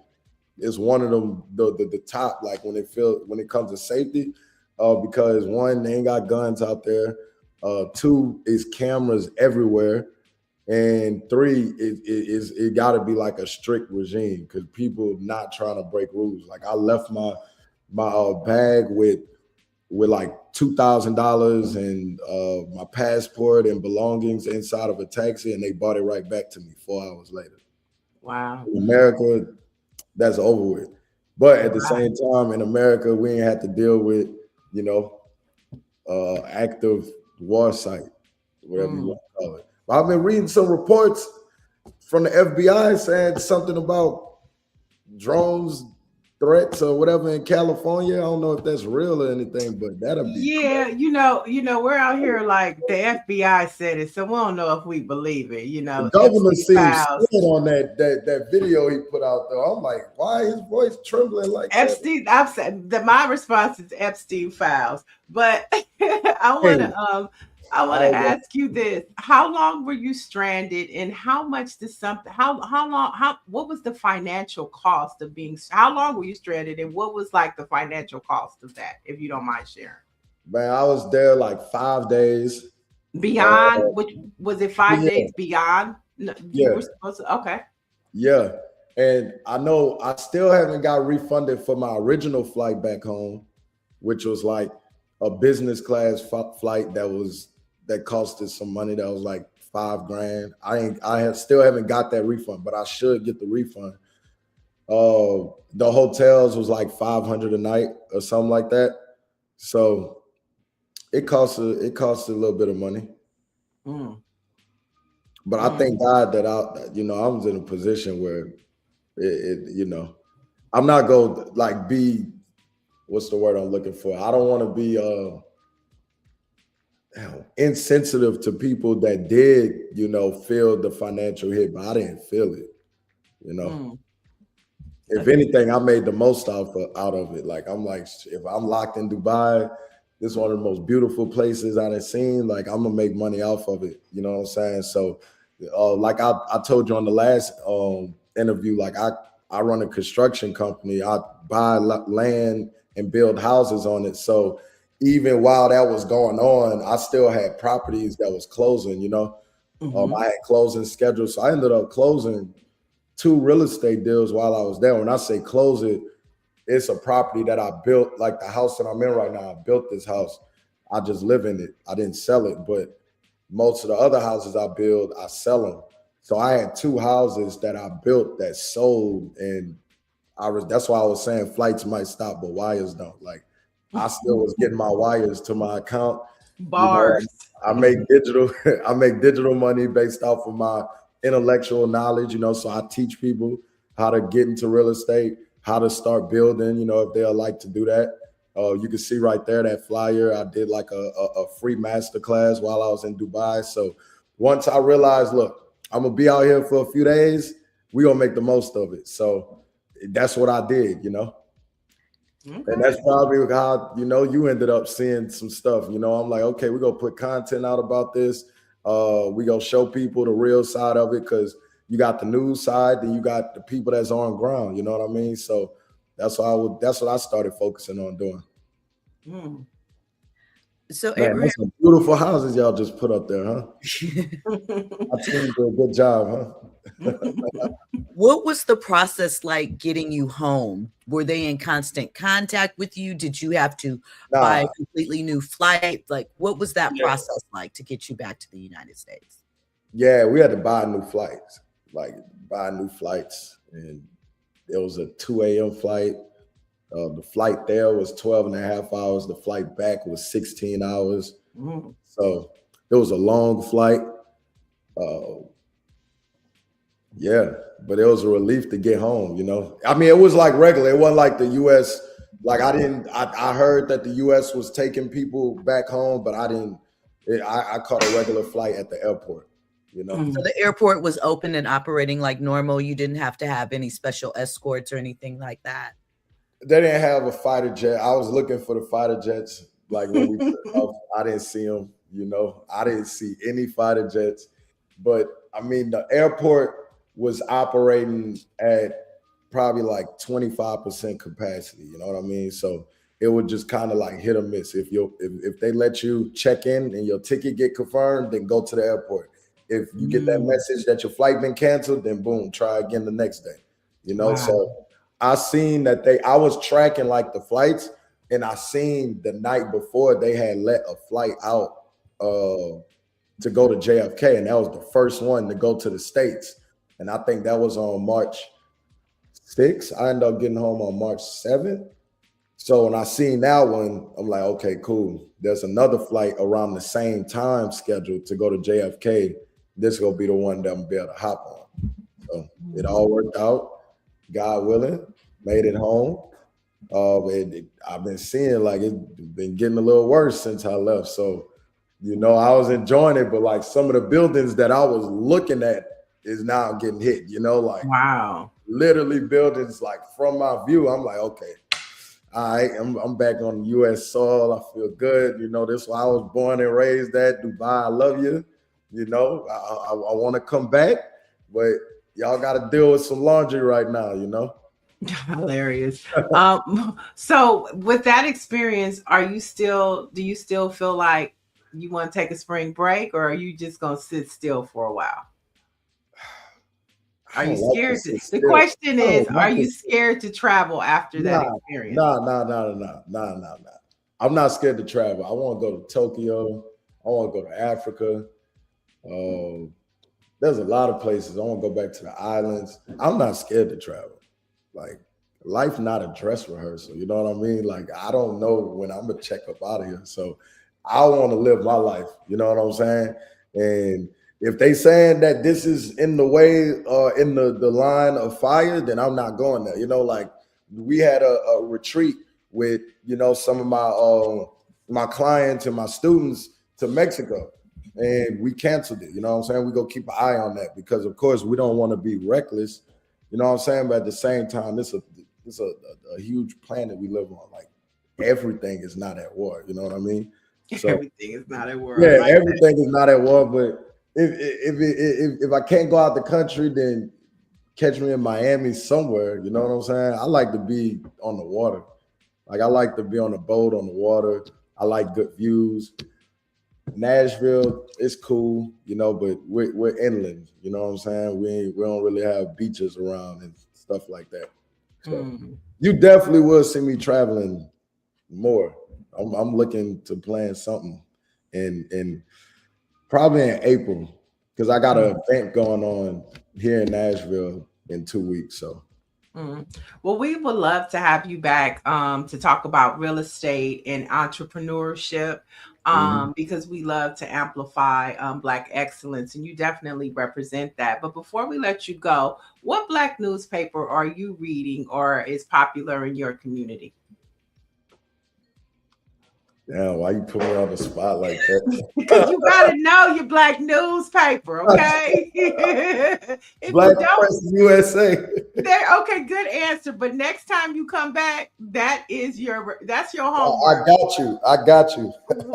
it's one of them, the top, like when it comes to safety, because one, they ain't got guns out there. Two, is cameras everywhere. And three, it got to be like a strict regime, because people not trying to break rules. Like I left my bag with like $2,000 and my passport and belongings inside of a taxi, and they brought it right back to me 4 hours later. Wow. In America, that's over with. But at the same time, in America, we ain't had to deal with, you know, active war site, whatever you want to call it. But I've been reading some reports from the FBI saying something about drones threats or whatever in California. I don't know if that's real or anything, but that'll be crazy. you know, we're out here like the FBI said it, so we don't know if we believe it. You know, the governor seems scared on that video he put out there. I'm like, why is his voice trembling like Epstein? that? I've said that my response is Epstein files, but I want to ask you this: how long were you stranded, and how much did something? What was the financial cost of being? How long were you stranded, and what was like the financial cost of that, if you don't mind sharing? Man, I was there like 5 days. Beyond, which was it 5 days beyond? No, you were supposed to, okay. Yeah, and I know I still haven't got refunded for my original flight back home, which was like a business class flight that cost us some money. That was like $5,000. I still haven't got that refund, but I should get the refund. The hotels was like $500 a night or something like that. So it costs a little bit of money. But I thank God that I was in a position where it I'm not going to like be, what's the word I'm looking for? I don't want to be insensitive to people that did, you know, feel the financial hit, but I didn't feel it, you know. If anything, I made the most out of it. Like, I'm like, if I'm locked in Dubai, this is one of the most beautiful places I've seen. Like, I'm gonna make money off of it. You know what I'm saying? So, like I told you on the last interview, like I run a construction company. I buy land and build houses on it. So even while that was going on, I still had properties that was closing. You know, I had closing schedules, so I ended up closing 2 real estate deals while I was there. When I say close it, it's a property that I built, like the house that I'm in right now. I built this house. I just live in it. I didn't sell it, but most of the other houses I build, I sell them. So I had 2 houses that I built that sold, and that's why I was saying flights might stop, but wires don't. Like, I still was getting my wires to my account. Bars. You know, I make digital money based off of my intellectual knowledge, you know, so I teach people how to get into real estate, how to start building, you know, if they'll like to do that. You can see right there that flyer. I did like a free masterclass while I was in Dubai. So once I realized, look, I'm gonna be out here for a few days, we're gonna make the most of it. So that's what I did, you know. Okay. And that's probably how, you know, you ended up seeing some stuff. You know, I'm like, okay, we're gonna put content out about this. We gonna show people the real side of it, because you got the news side, then you got the people that's on ground. You know what I mean? So that's what I started focusing on doing. So man, that's some beautiful houses y'all just put up there, huh? I think you did a good job, huh? What was the process like getting you home? Were they in constant contact with you? Did you have to buy a completely new flight? Like, what was that process like to get you back to the United States? Yeah, we had to buy new flights, and it was a 2 a.m. flight. The flight there was 12 and a half hours. The flight back was 16 hours. So it was a long flight. Yeah, but it was a relief to get home, you know. I mean, it was like regular. It wasn't like the U.S. Like, I heard that the U.S. was taking people back home, but I caught a regular flight at the airport, you know. So the airport was open and operating like normal. You didn't have to have any special escorts or anything like that. They didn't have a fighter jet. I was looking for the fighter jets. Like, when we took off, I didn't see them, you know. I didn't see any fighter jets. But, I mean, the airport was operating at probably like 25% capacity, you know what I mean? So it would just kind of like hit or miss. If they let you check in and your ticket get confirmed, then go to the airport. If you get that message that your flight been canceled, then boom, try again the next day, you know? Wow. So I seen that I was tracking like the flights, and I seen the night before they had let a flight out to go to JFK, and that was the first one to go to the States. And I think that was on March 6th. I ended up getting home on March 7th. So when I seen that one, I'm like, okay, cool. There's another flight around the same time scheduled to go to JFK. This is gonna be the one that I'm gonna be able to hop on. So it all worked out. God willing, made it home. I've been seeing like it's been getting a little worse since I left. So, you know, I was enjoying it, but like some of the buildings that I was looking at is now getting hit, you know, like wow, literally buildings like from my view. I'm like, okay, all right, I'm back on U.S. soil. I feel good. You know, this is why I was born and raised at Dubai. I love you. You know, I want to come back, but y'all got to deal with some laundry right now, you know. Hilarious. So with that experience, do you still feel like you want to take a spring break, or are you just going to sit still for a while? Are you scared? The question is, are you scared to travel after that experience? No. I'm not scared to travel. I want to go to Tokyo. I want to go to Africa. There's a lot of places. I want to go back to the islands. I'm not scared to travel. Like, life not a dress rehearsal. You know what I mean? Like, I don't know when I'm gonna check up out of here. So I want to live my life. You know what I'm saying? And if they saying that this is in the way, in the line of fire, then I'm not going there. You know, like we had a retreat with, you know, some of my clients and my students to Mexico, and we canceled it. You know what I'm saying? We go keep an eye on that because, of course, we don't want to be reckless. You know what I'm saying? But at the same time, this is a huge planet we live on. Like, everything is not at war. You know what I mean? So, everything is not at war. Yeah, everything is not at war. But if I can't go out the country, then catch me in Miami somewhere. You know what I'm saying? I like to be on the water. Like, I like to be on a boat on the water. I like good views. Nashville is cool, you know, but we're inland. You know what I'm saying? We don't really have beaches around and stuff like that. So you definitely will see me traveling more. I'm looking to plan something in probably in April, because I got an event going on here in Nashville in 2 weeks. So. Well, we would love to have you back to talk about real estate and entrepreneurship, because we love to amplify Black excellence, and you definitely represent that. But before we let you go, what Black newspaper are you reading or is popular in your community? Damn, why you put me on the spot like that? Because you gotta know your Black newspaper, okay? BLACKPRESS USA. Okay, good answer. But next time you come back, that's your homework. I got you.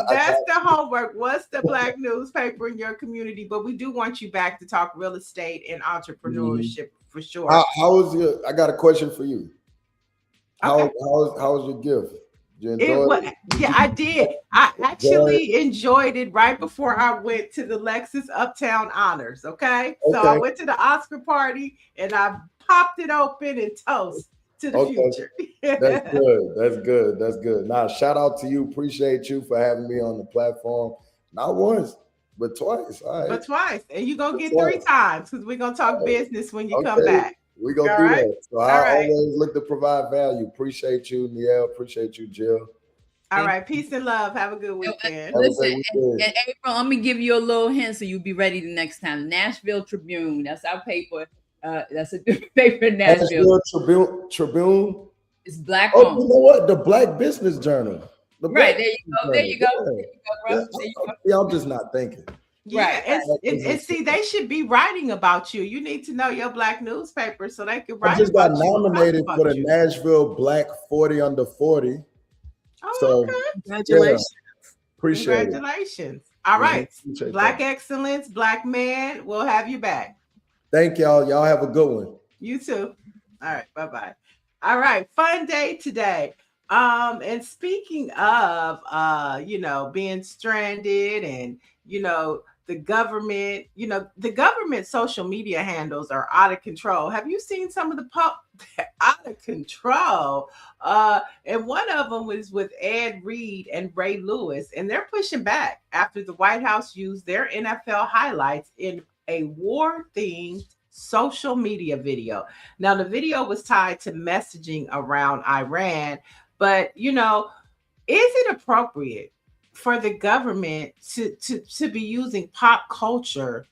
That's the homework. What's the Black newspaper in your community? But we do want you back to talk real estate and entrepreneurship for sure. How was your? I got a question for you. How was your gift? You enjoyed it? Yeah, I did. I actually enjoyed it right before I went to the Lexus Uptown Honors. Okay. So I went to the Oscar party and I popped it open and toast to the future. That's good. That's good. That's good. Now, shout out to you. Appreciate you for having me on the platform. Not once, but twice. All right. But twice. And you're going to get 3 times because we're going to talk business when you come back. We go do that. So I always look to provide value. Appreciate you, Niel. Appreciate you, Jill. All right. Peace and love. Have a good weekend. Listen, and April, I'm gonna give you a little hint so you'll be ready the next time. Nashville Tribune. That's our paper. That's a different paper in Nashville. Tribune. It's Black owned. owned. You know what? The Black Business Journal. Right, there you go. There you go. There you go, bro. Y'all just not thinking. Yeah, and see, they should be writing about you. You need to know your Black newspaper so they can write. I just got nominated for the Nashville Black 40 under 40. Oh, so okay. Congratulations. Appreciate it. Congratulations. All right. Black excellence, Black man. We'll have you back. Thank y'all. Y'all have a good one. You too. All right. Bye-bye. All right. Fun day today. And speaking of being stranded and the government social media handles are out of control. Have you seen some of the out of control? And one of them was with Ed Reed and Ray Lewis, and they're pushing back after the White House used their NFL highlights in a war-themed social media video. Now, the video was tied to messaging around Iran, but is it appropriate for the government to be using pop culture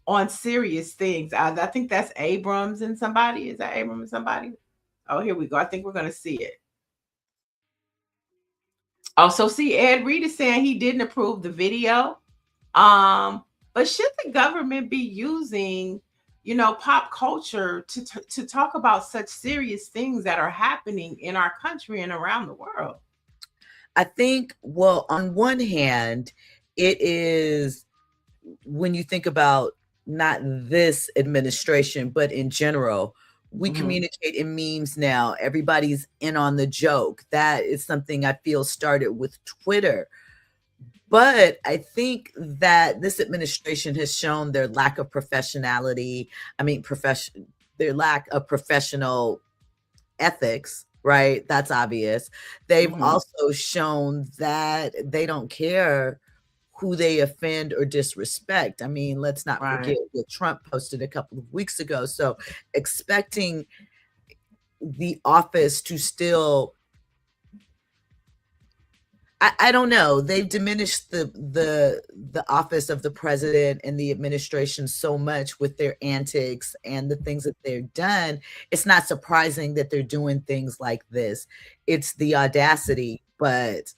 on serious things? I think that's Abrams and somebody. Is that Abrams and somebody? Oh, here we go. I think we're going to see it. Oh, so see, Ed Reed is saying he didn't approve the video. But should the government be using, pop culture to talk about such serious things that are happening in our country and around the world? I think, well, on one hand, it is, when you think about not this administration, but in general, we communicate in memes now. Everybody's in on the joke. That is something I feel started with Twitter. But I think that this administration has shown their lack of professionality. Their lack of professional ethics. Right. That's obvious. They've also shown that they don't care who they offend or disrespect. I mean, let's not forget what Trump posted a couple of weeks ago. So expecting the office to still, I don't know. They've diminished the office of the president and the administration so much with their antics and the things that they've done. It's not surprising that they're doing things like this. It's the audacity, but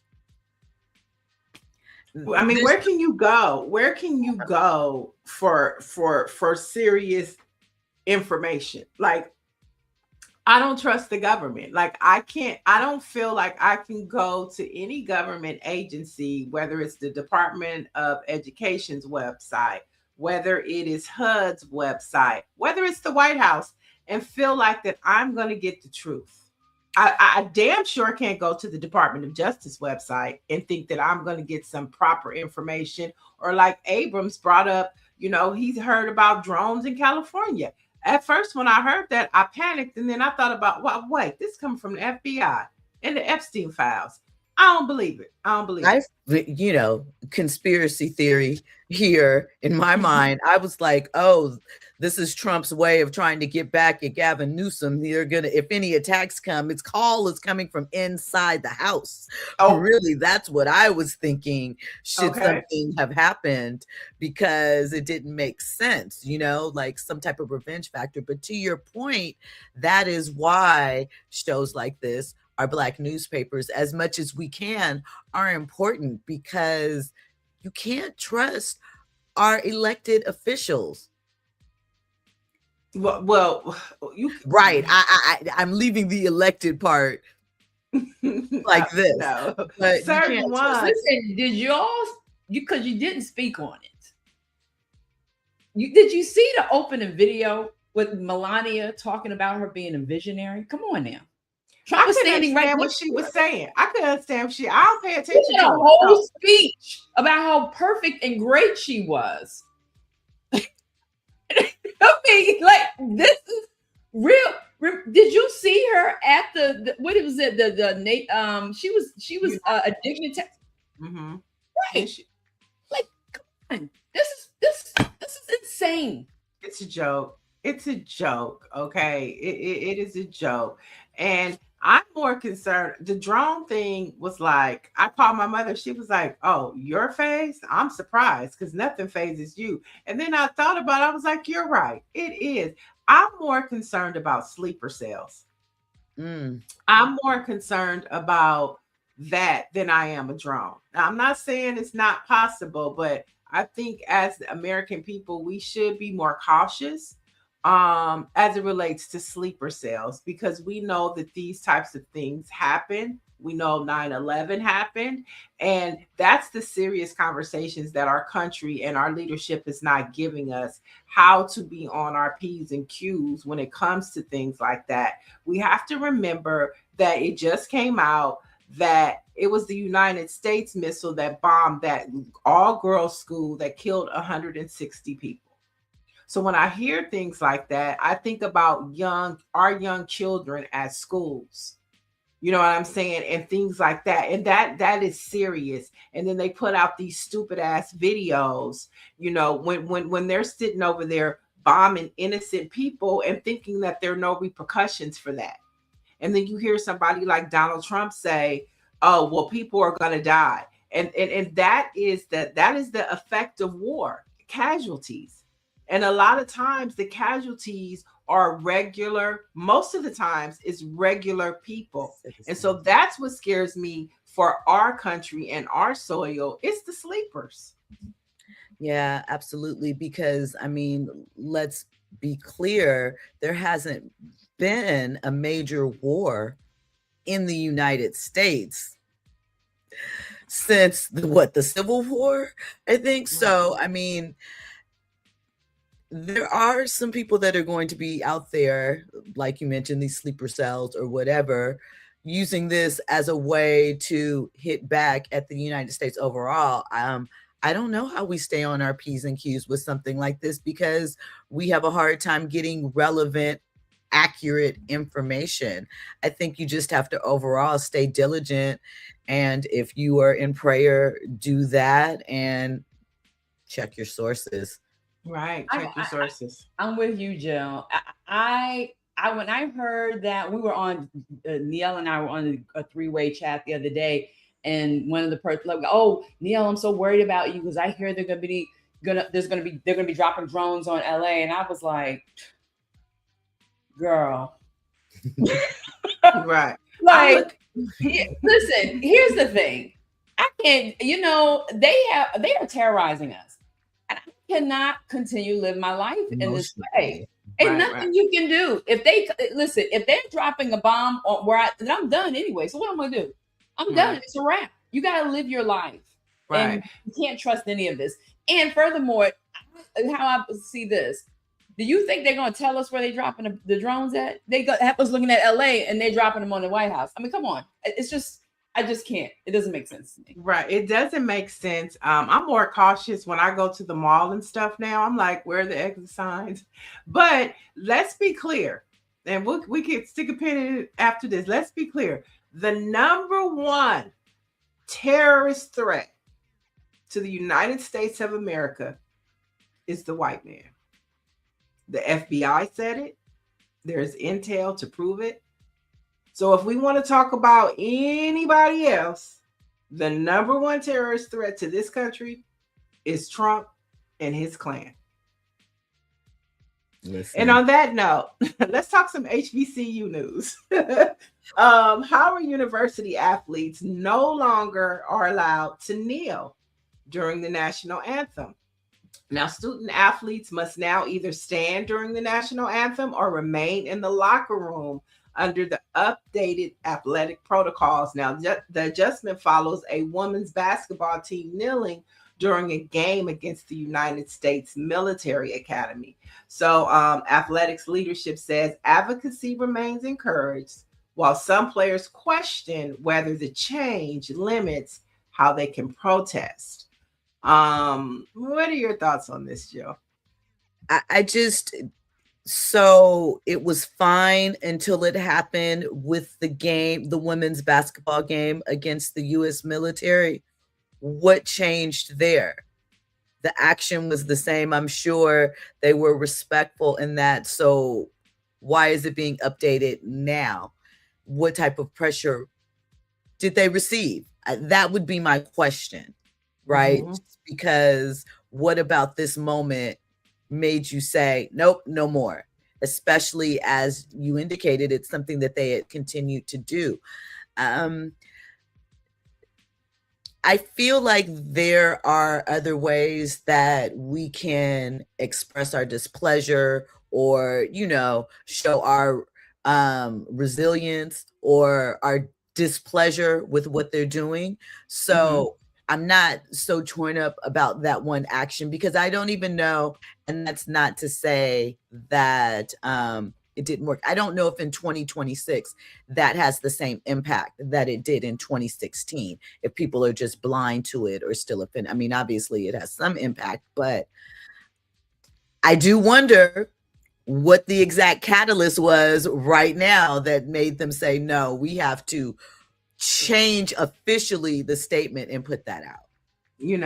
I mean, where can you go? Where can you go for serious information? Like, I don't trust the government. Like, I don't feel like I can go to any government agency, whether it's the Department of Education's website, whether it is HUD's website, whether it's the White House, and feel like that I'm going to get the truth. I damn sure can't go to the Department of Justice website and think that I'm going to get some proper information. Or like Abrams brought up, you know, he's heard about drones in California. At first, when I heard that, I panicked, and then I thought about, well, wait, this comes from the FBI and the Epstein files. I don't believe it. I don't believe it. You know, conspiracy theory here in my mind. I was like, oh, this is Trump's way of trying to get back at Gavin Newsom. They're gonna, if any attacks come, its call is coming from inside the house. Oh, really? That's what I was thinking. Should something have happened, because it didn't make sense, you know, like some type of revenge factor. But to your point, that is why shows like this, our Black newspapers, as much as we can, are important, because you can't trust our elected officials. Well, you right. I'm leaving the elected part like this. No. But certain ones. Listen, did because you didn't speak on it. Did you see the opening video with Melania talking about her being a visionary? Come on now. Trump was standing right what she was saying. I couldn't understand she. I don't pay attention to a whole speech about how perfect and great she was. I mean, like, this is real. Did you see her at the what was it? The she was a dignitary. Mm-hmm. Right. Like, come on. This is insane. It's a joke. It's a joke. Okay. It is a joke. And I'm more concerned. The drone thing was like, I called my mother. She was like, oh, your face? I'm surprised, because nothing phases you. And then I thought about it. I was like, you're right. It is. I'm more concerned about sleeper cells. I'm more concerned about that than I am a drone. Now, I'm not saying it's not possible, but I think as the American people, we should be more cautious as it relates to sleeper cells, because we know that these types of things happen. We know 9/11 happened, and that's the serious conversations that our country and our leadership is not giving us, how to be on our P's and Q's when it comes to things like that. We have to remember that it just came out that it was the United States missile that bombed that all-girls school that killed 160 people. So when I hear things like that, I think about our young children at schools. You know what I'm saying? And things like that. And that is serious. And then they put out these stupid ass videos, you know, when they're sitting over there bombing innocent people and thinking that there are no repercussions for that. And then you hear somebody like Donald Trump say, oh, well, people are going to die. And that is the effect of war, casualties. And a lot of times the casualties are regular, most of the times it's regular people. And so that's what scares me for our country and our soil. It's the sleepers. Yeah, absolutely. Because, I mean, let's be clear, there hasn't been a major war in the United States since the Civil War, I think. So, I mean, there are some people that are going to be out there, like you mentioned, these sleeper cells or whatever, using this as a way to hit back at the United States overall. I don't know how we stay on our P's and Q's with something like this, because we have a hard time getting relevant, accurate information. I think you just have to overall stay diligent. And if you are in prayer, do that and check your sources. Right. Check your sources. I'm with you, Jill. I when I heard that, we were on, Nielle and I were on a three-way chat the other day, and one of the person like, oh, Neil, I'm so worried about you because I hear they're gonna be dropping drones on LA. And I was like, girl. Right. Like, listen, here's the thing. I can't, they are terrorizing us. And I cannot continue to live my life in this way. Ain't nothing you can do. If they're dropping a bomb on then I'm done anyway. So what am I gonna do? I'm done. It's a wrap. You gotta live your life. And you can't trust any of this. And furthermore, how I see this, do you think they're going to tell us where they're dropping the drones at? They have us looking at LA and they're dropping them on the White House. I mean, come on. It's just, I just can't. It doesn't make sense to me. Right. It doesn't make sense. I'm more cautious when I go to the mall and stuff now. I'm like, where are the exit signs? But let's be clear. And we can stick a pin in it after this. Let's be clear. The number one terrorist threat to the United States of America is the white man. The FBI said it. There's intel to prove it. So if we want to talk about anybody else, the number one terrorist threat to this country is Trump and his clan. Listen. And on that note, let's talk some HBCU news. Howard University athletes no longer are allowed to kneel during the national anthem. Now, student athletes must now either stand during the national anthem or remain in the locker room under the updated athletic protocols. Now, the adjustment follows a women's basketball team kneeling during a game against the United States Military Academy. So athletics leadership says advocacy remains encouraged, while some players question whether the change limits how they can protest. What are your thoughts on this, Joe? So it was fine until it happened with the women's basketball game against the U.S. military. What changed there? The action was the same. I'm sure they were respectful in that. So why is it being updated now? What type of pressure did they receive? That would be my question, right? Mm-hmm. Because what about this moment made you say, nope, no more? Especially as you indicated, it's something that they had continued to do. I feel like there are other ways that we can express our displeasure or, show our resilience or our displeasure with what they're doing. So I'm not so torn up about that one action because I don't even know. And that's not to say that it didn't work. I don't know if in 2026 that has the same impact that it did in 2016, if people are just blind to it or still offended. I mean, obviously it has some impact, but I do wonder what the exact catalyst was right now that made them say, no, we have to change officially the statement and put that out. You're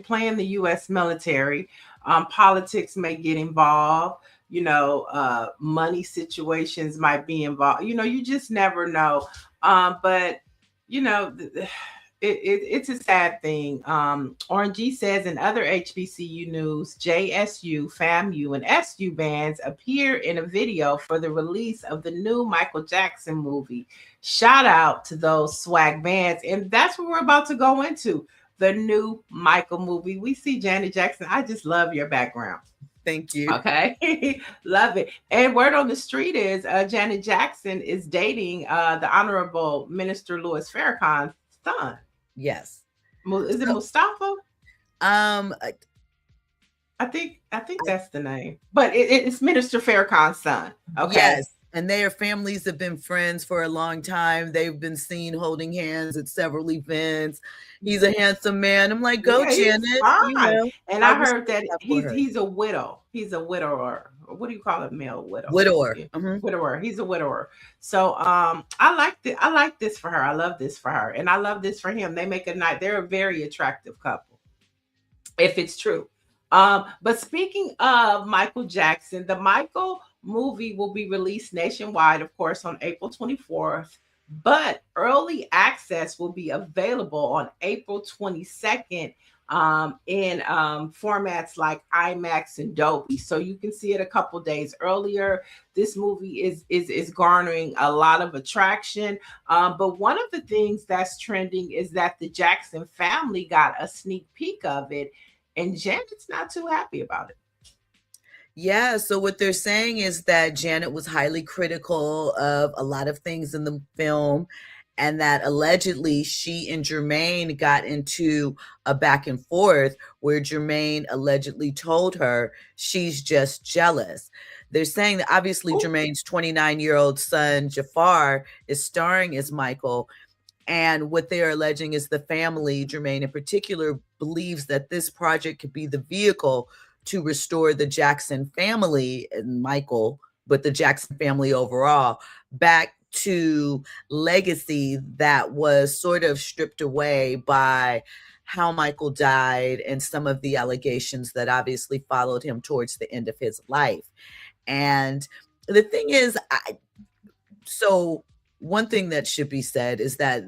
playing the U.S. military. Politics may get involved. Money situations might be involved. You just never know. But it's a sad thing. RNG says in other HBCU news, JSU, FAMU, and SU bands appear in a video for the release of the new Michael Jackson movie. Shout out to those swag bands. And that's what we're about to go into, the new Michael movie. We see Janet Jackson. I just love your background. Thank you. Okay. Love it. And word on the street is Janet Jackson is dating the Honorable Minister Louis Farrakhan's son. Yes. Is it Mustafa? I think that's the name. But it's Minister Farrakhan's son. Okay. Yes. And their families have been friends for a long time. They've been seen holding hands at several events. He's a handsome man. I'm like, go, Janet. And I heard that he's a widow. He's a widower. What do you call it? Male widow. Widower. Widower. He's a widower. So I like this for her. I love this for her. And I love this for him. They're a very attractive couple. If it's true. But speaking of Michael Jackson, the Michael movie will be released nationwide, of course, on April 24th. but early access will be available on April 22nd in formats like IMAX and Dolby, so you can see it a couple days earlier. This movie is garnering a lot of attraction, but one of the things that's trending is that the Jackson family got a sneak peek of it, and Janet's not too happy about it. Yeah, so what they're saying is that Janet was highly critical of a lot of things in the film, and that allegedly she and Jermaine got into a back and forth where Jermaine allegedly told her she's just jealous. They're saying that obviously Jermaine's 29-year-old son, Jafar, is starring as Michael. And what they are alleging is the family, Jermaine in particular, believes that this project could be the vehicle to restore the Jackson family and Michael, but the Jackson family overall, back to legacy that was sort of stripped away by how Michael died and some of the allegations that obviously followed him towards the end of his life. And the thing is, so one thing that should be said is that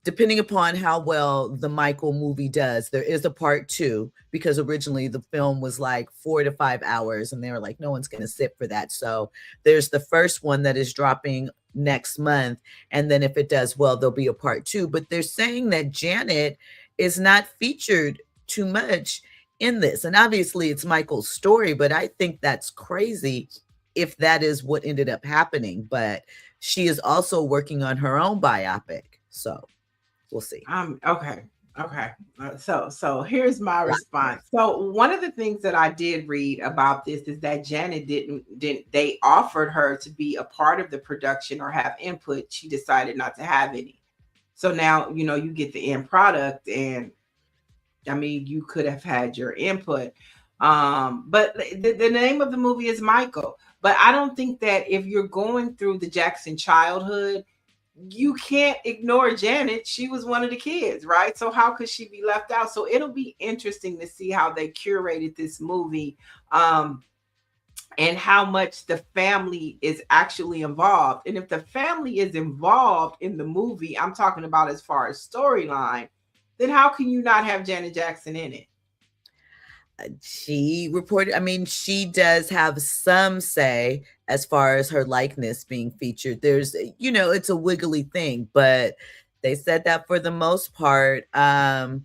depending upon how well the Michael movie does, there is a part 2, because originally the film was like 4 to 5 hours and they were like, no one's going to sit for that. So there's the first one that is dropping next month. And then if it does well, there'll be a part 2. But they're saying that Janet is not featured too much in this. And obviously it's Michael's story, but I think that's crazy if that is what ended up happening. But she is also working on her own biopic. So we'll see. Okay. So here's my response. So one of the things that I did read about this is that Janet didn't they offered her to be a part of the production or have input. She decided not to have any. So now, you get the end product, and I mean, you could have had your input. But the name of the movie is Michael. But I don't think that if you're going through the Jackson childhood, you can't ignore Janet. She was one of the kids, right? So how could she be left out? So it'll be interesting to see how they curated this movie, and how much the family is actually involved. And if the family is involved in the movie, I'm talking about as far as storyline, then how can you not have Janet Jackson in it? She reported, I mean, she does have some say as far as her likeness being featured. There's, it's a wiggly thing, but they said that for the most part, they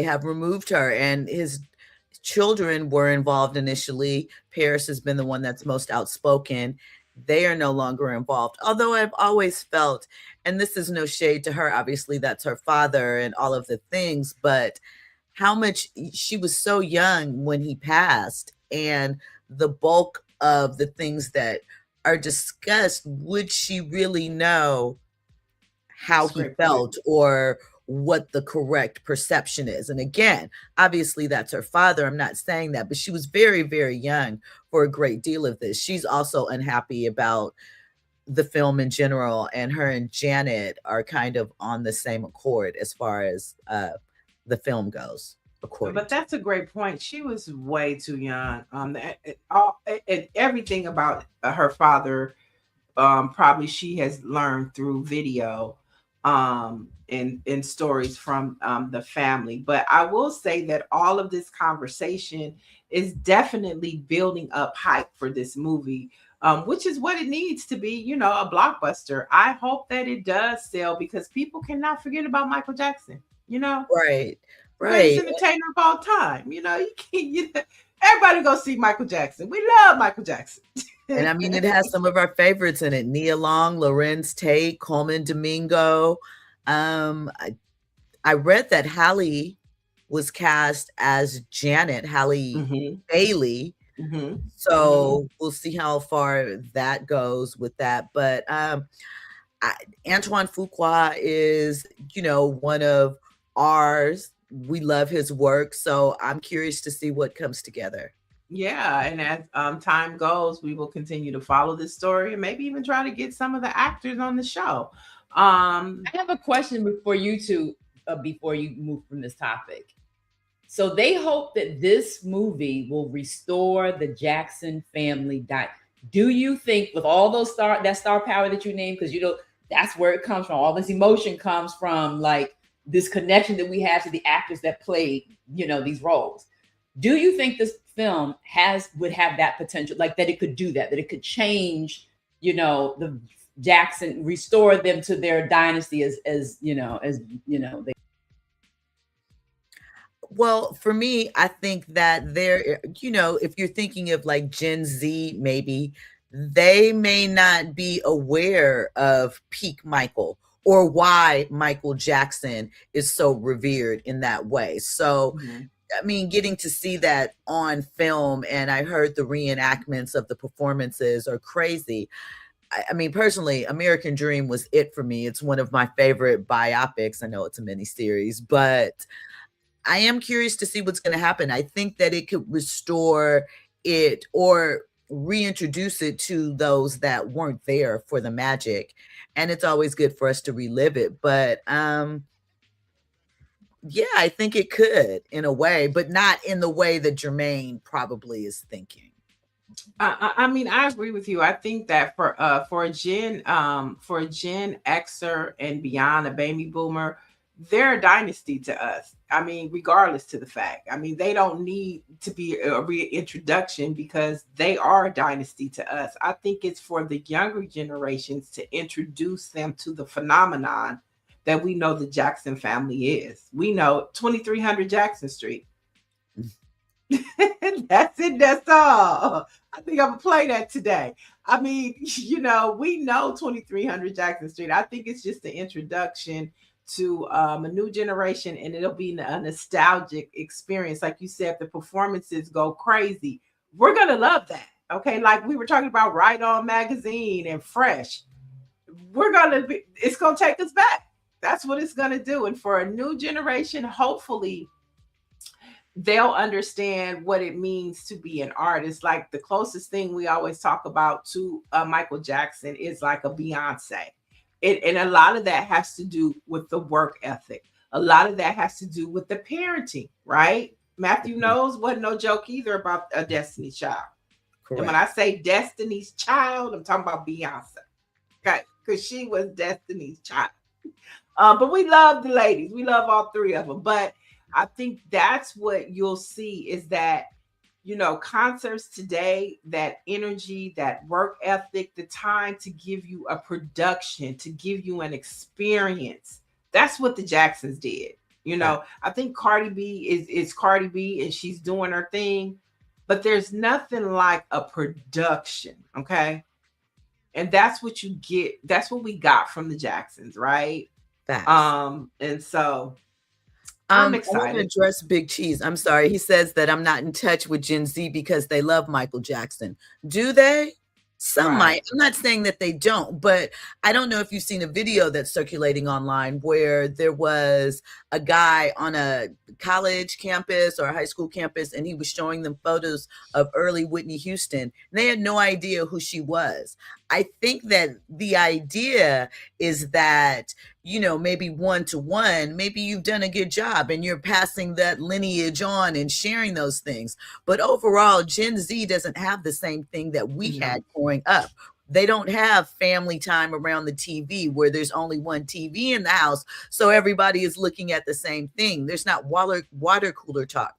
have removed her, and his children were involved initially. Paris has been the one that's most outspoken. They are no longer involved. Although I've always felt, and this is no shade to her, obviously that's her father and all of the things, but how much she was so young when he passed, and the bulk of the things that are discussed, would she really know how he felt or what the correct perception is? And again, obviously that's her father. I'm not saying that, but she was very, very young for a great deal of this. She's also unhappy about the film in general, and her and Janet are kind of on the same accord as far as the film goes. But that's a great point. She was way too young. Everything about her father, probably she has learned through video, and stories from the family. But I will say that all of this conversation is definitely building up hype for this movie, which is what it needs to be, a blockbuster. I hope that it does sell, because people cannot forget about Michael Jackson, Right. Greatest entertainer of all time. You can't, everybody go see Michael Jackson. We love Michael Jackson. And I mean, it has some of our favorites in it: Nia Long, Lorenz Tate, Coleman Domingo. I read that Halle was cast as Janet, Halle Bailey. So we'll see how far that goes with that. But Antoine Fuqua is, one of ours. We love his work. So I'm curious to see what comes together. Yeah, and as time goes, we will continue to follow this story and maybe even try to get some of the actors on the show. I have a question before you two, before you move from this topic. So they hope that this movie will restore the Jackson family Do you think with all those that star power that you named, because you know that's where it comes from, all this emotion comes from, like this connection that we have to the actors that played, you know, these roles. Do you think this film would have that potential, like that it could do that it could change, you know, the Jackson, restore them to their dynasty as you know, they. Well, for me, I think that there, you know, if you're thinking of like Gen Z, maybe they may not be aware of peak Michael or why Michael Jackson is so revered in that way. So, I mean, getting to see that on film, and I heard the reenactments of the performances are crazy. I mean, personally, American Dream was it for me. It's one of my favorite biopics. I know it's a miniseries, but I am curious to see what's going to happen. I think that it could restore it or reintroduce it to those that weren't there for the magic. And it's always good for us to relive it. But yeah, I think it could in a way, but not in the way that Jermaine probably is thinking. I mean, I agree with you. I think that for a Gen Xer and beyond, a baby boomer, they're a dynasty to us. I mean, regardless to the fact. I mean, they don't need to be a reintroduction because they are a dynasty to us. I think it's for the younger generations to introduce them to the phenomenon that we know the Jackson family is. We know 2300 Jackson Street. That's it. That's all. I think I'm gonna play that today. I mean, you know, we know 2300 Jackson Street. I think it's just the introduction to a new generation, and it'll be a nostalgic experience. Like you said, the performances go crazy. We're gonna love that. Okay, like we were talking about Right On Magazine and Fresh. It's gonna take us back. That's what it's gonna do. And for a new generation, hopefully they'll understand what it means to be an artist. Like the closest thing we always talk about to Michael Jackson is like a Beyonce. And a lot of that has to do with the work ethic. A lot of that has to do with the parenting, right? Matthew knows wasn't no joke either about a Destiny's Child. Correct. And when I say Destiny's Child, I'm talking about Beyonce. Okay, because she was Destiny's Child. But we love the ladies. We love all three of them. But I think that's what you'll see is that, you know, concerts today, that energy, that work ethic, the time to give you a production, to give you an experience. That's what the Jacksons did. You know, I think Cardi B is Cardi B and she's doing her thing, but there's nothing like a production. Okay. And that's what you get. That's what we got from the Jacksons, right? Facts. And so I'm excited. I want to address Big Cheese. I'm sorry. He says that I'm not in touch with Gen Z because they love Michael Jackson. Do they? Some might. I'm not saying that they don't, but I don't know if you've seen a video that's circulating online where there was a guy on a college campus or a high school campus, and he was showing them photos of early Whitney Houston, and they had no idea who she was. I think that the idea is that, you know, maybe one-to-one, maybe you've done a good job and you're passing that lineage on and sharing those things. But overall, Gen Z doesn't have the same thing that we had growing up. They don't have family time around the TV where there's only one TV in the house. So everybody is looking at the same thing. There's not water cooler talk.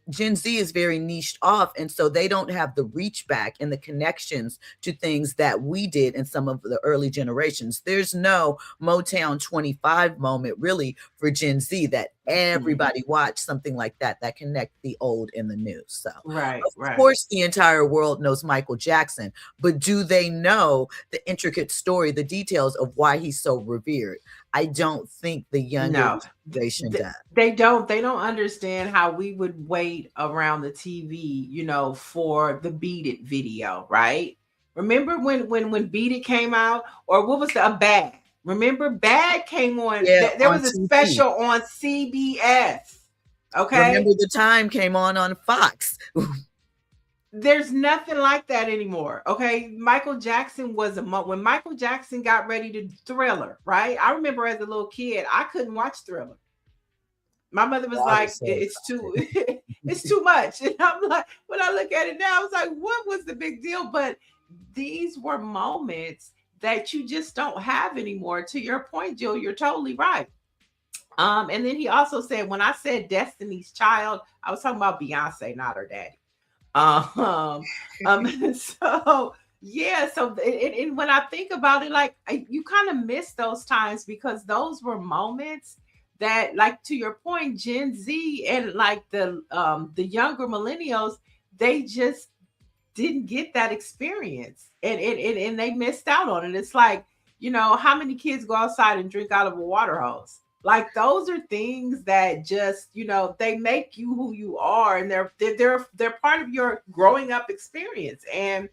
Gen Z is very niched off, and so they don't have the reach back and the connections to things that we did in some of the early generations. There's no Motown 25 moment really for Gen Z that everybody watched, something like that connect the old and the new. So of course the entire world knows Michael Jackson, but do they know the intricate story, the details of why he's so revered? I don't think the younger generation does. They don't understand how we would wait around the TV, you know, for the Beat It video, right? Remember when Beat It came out, or what was the Bad? Remember Bad came on, there was a special on CBS. Okay. Remember the Time came on Fox. There's nothing like that anymore. Okay. Michael Jackson was when Michael Jackson got ready to Thriller, right? I remember as a little kid, I couldn't watch Thriller. My mother was like, it's too much. And I'm like, when I look at it now, I was like, what was the big deal? But these were moments that you just don't have anymore. To your point, Jill, you're totally right. And then he also said, when I said Destiny's Child, I was talking about Beyonce, not her daddy. So yeah, so and when I think about it, like you kind of miss those times, because those were moments that, like, to your point, Gen Z and like the younger millennials, they just didn't get that experience, and they missed out on it. It's like, how many kids go outside and drink out of a water hose? Like, those are things that just, they make you who you are, and they're part of your growing up experience. And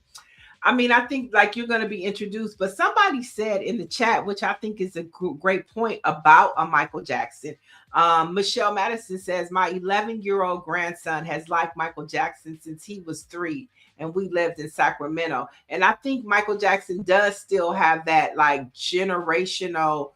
I mean, I think like you're going to be introduced, but somebody said in the chat, which I think is a great point about Michael Jackson. Michelle Madison says, my 11-year-old grandson has liked Michael Jackson since he was 3, and we lived in Sacramento. And I think Michael Jackson does still have that like generational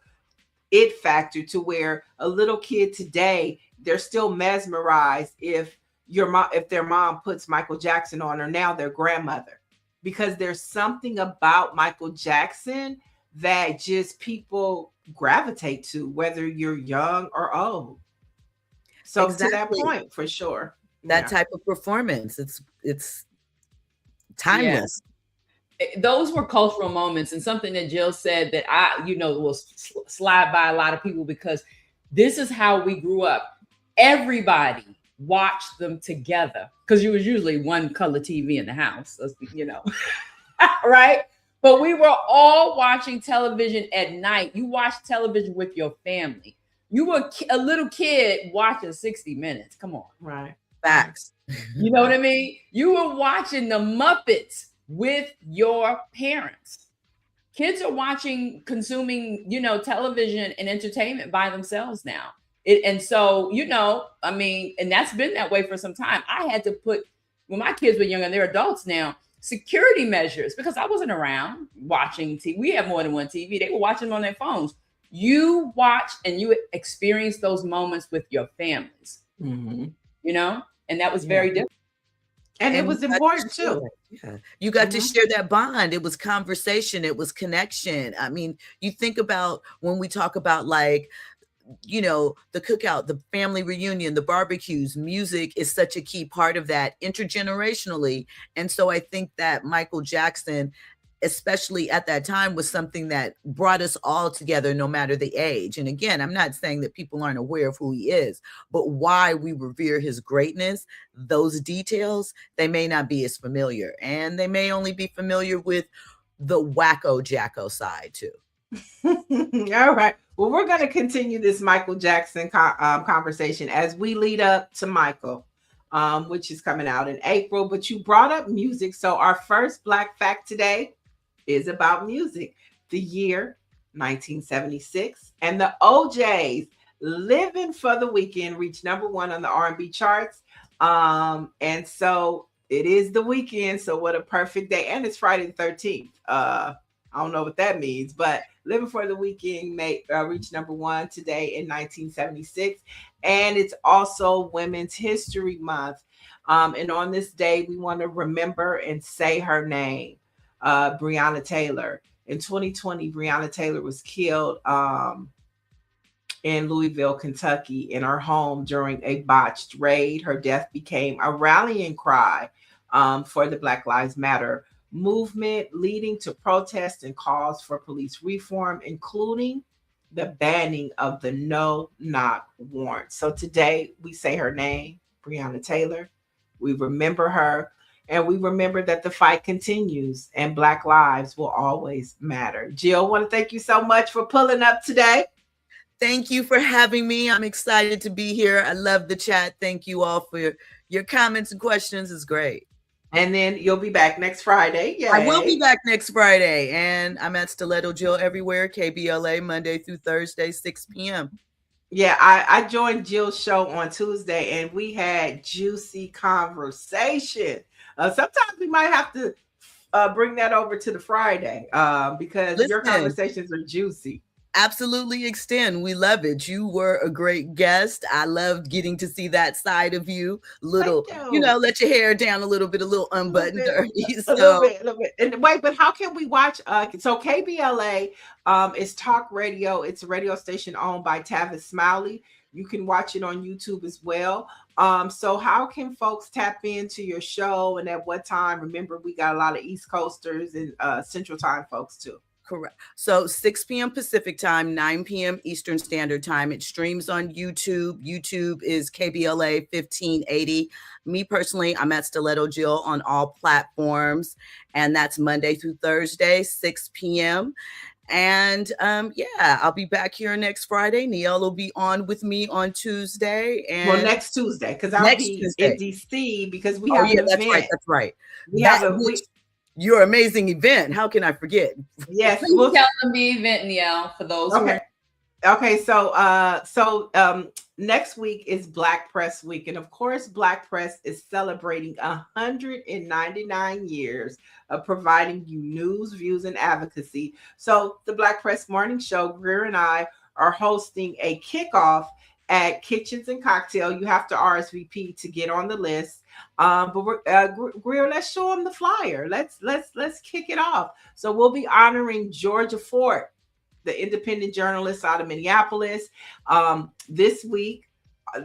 it factor, to where a little kid today, they're still mesmerized if their mom puts Michael Jackson on, or now their grandmother, because there's something about Michael Jackson that just people gravitate to, whether you're young or old. So exactly. To that point, for sure, that type of performance, it's timeless. Yeah. Those were cultural moments, and something that Jill said that will slide by a lot of people, because this is how we grew up. Everybody watched them together, because you was usually one color TV in the house, right? But we were all watching television at night. You watched television with your family. You were a little kid watching 60 Minutes. Come on. Right. Facts. You know what I mean? You were watching the Muppets with your parents. Kids are consuming, television and entertainment by themselves now. And so, and that's been that way for some time. I had to put, when my kids were young and they're adults now, security measures, because I wasn't around watching TV. We have more than one TV. They were watching them on their phones. You watch and you experience those moments with your families, and that was very different. And it was important too. Yeah. You got to share that bond. It was conversation. It was connection. I mean, you think about when we talk about like, the cookout, the family reunion, the barbecues, music is such a key part of that intergenerationally. And so I think that Michael Jackson, especially at that time, was something that brought us all together, no matter the age. And again, I'm not saying that people aren't aware of who he is, but why we revere his greatness, those details, they may not be as familiar, and they may only be familiar with the wacko jacko side too. All right. Well, we're going to continue this Michael Jackson conversation as we lead up to Michael, which is coming out in April. But you brought up music. So our first Black fact today is about music. The year 1976, and the OJ's "Living for the Weekend" reached #1 on the R&B charts. And so it is the weekend. So what a perfect day. And it's Friday the 13th. I don't know what that means, but "Living for the Weekend" reached #1 today in 1976. And it's also Women's History Month. And on this day, we want to remember and say her name, Breonna Taylor. In 2020, Breonna Taylor was killed in Louisville, Kentucky, in her home during a botched raid. Her death became a rallying cry for the Black Lives Matter movement, leading to protests and calls for police reform, including the banning of the no-knock warrant. So today we say her name, Breonna Taylor. We remember her, and we remember that the fight continues and Black lives will always matter. Jill, I want to thank you so much for pulling up today. Thank you for having me. I'm excited to be here. I love the chat. Thank you all for your comments and questions. It's great. And then you'll be back next Friday. Yay. I will be back next Friday. And I'm at Stiletto Jill everywhere, KBLA, Monday through Thursday, 6 p.m. Yeah, I joined Jill's show on Tuesday, and we had juicy conversation. Sometimes we might have to bring that over to the Friday because your conversations are juicy. Absolutely extend. We love it. You were a great guest. I loved getting to see that side of you. Little, Thank you you. know, let your hair down a little bit, a little unbuttoned dirty. A little bit. And wait, but how can we watch? So KBLA is talk radio. It's a radio station owned by Tavis Smiley. You can watch it on YouTube as well. So how can folks tap into your show and at what time? Remember, we got a lot of East Coasters and Central Time folks too. Correct. So 6 p.m. Pacific time, 9 p.m. Eastern Standard Time. It streams on YouTube. YouTube is KBLA 1580. Me personally, I'm at Stiletto Jill on all platforms, and that's Monday through Thursday, 6 p.m. And yeah, I'll be back here next Friday. Niall will be on with me on Tuesday. And well, next Tuesday, because I'll be Tuesday in DC because we have an event. That's right. We have a your amazing event. How can I forget? Yes, Please tell them the event, Niall, for those who are. Okay, so next week is Black Press Week, and of course, Black Press is celebrating 199 years of providing you news, views, and advocacy. So the Black Press Morning Show, Greer and I are hosting a kickoff at Kitchens and Cocktail. You have to RSVP to get on the list. But we're Greer, let's show them the flyer. Let's kick it off. So we'll be honoring Georgia Fort, the independent journalist out of Minneapolis. This week,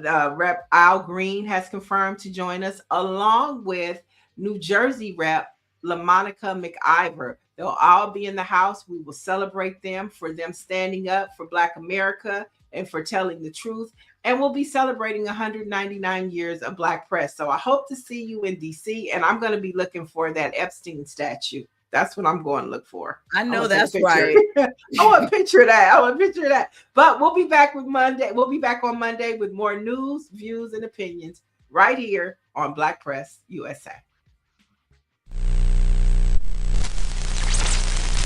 Rep. Al Green has confirmed to join us, along with New Jersey Rep. LaMonica McIver. They'll all be in the house. We will celebrate them for them standing up for Black America and for telling the truth. And we'll be celebrating 199 years of Black Press. So I hope to see you in DC, and I'm going to be looking for that Epstein statue. That's what I'm going to look for. I know that's right. I want a picture of that. But we'll be back with Monday. We'll be back on Monday with more news, views, and opinions right here on Black Press USA.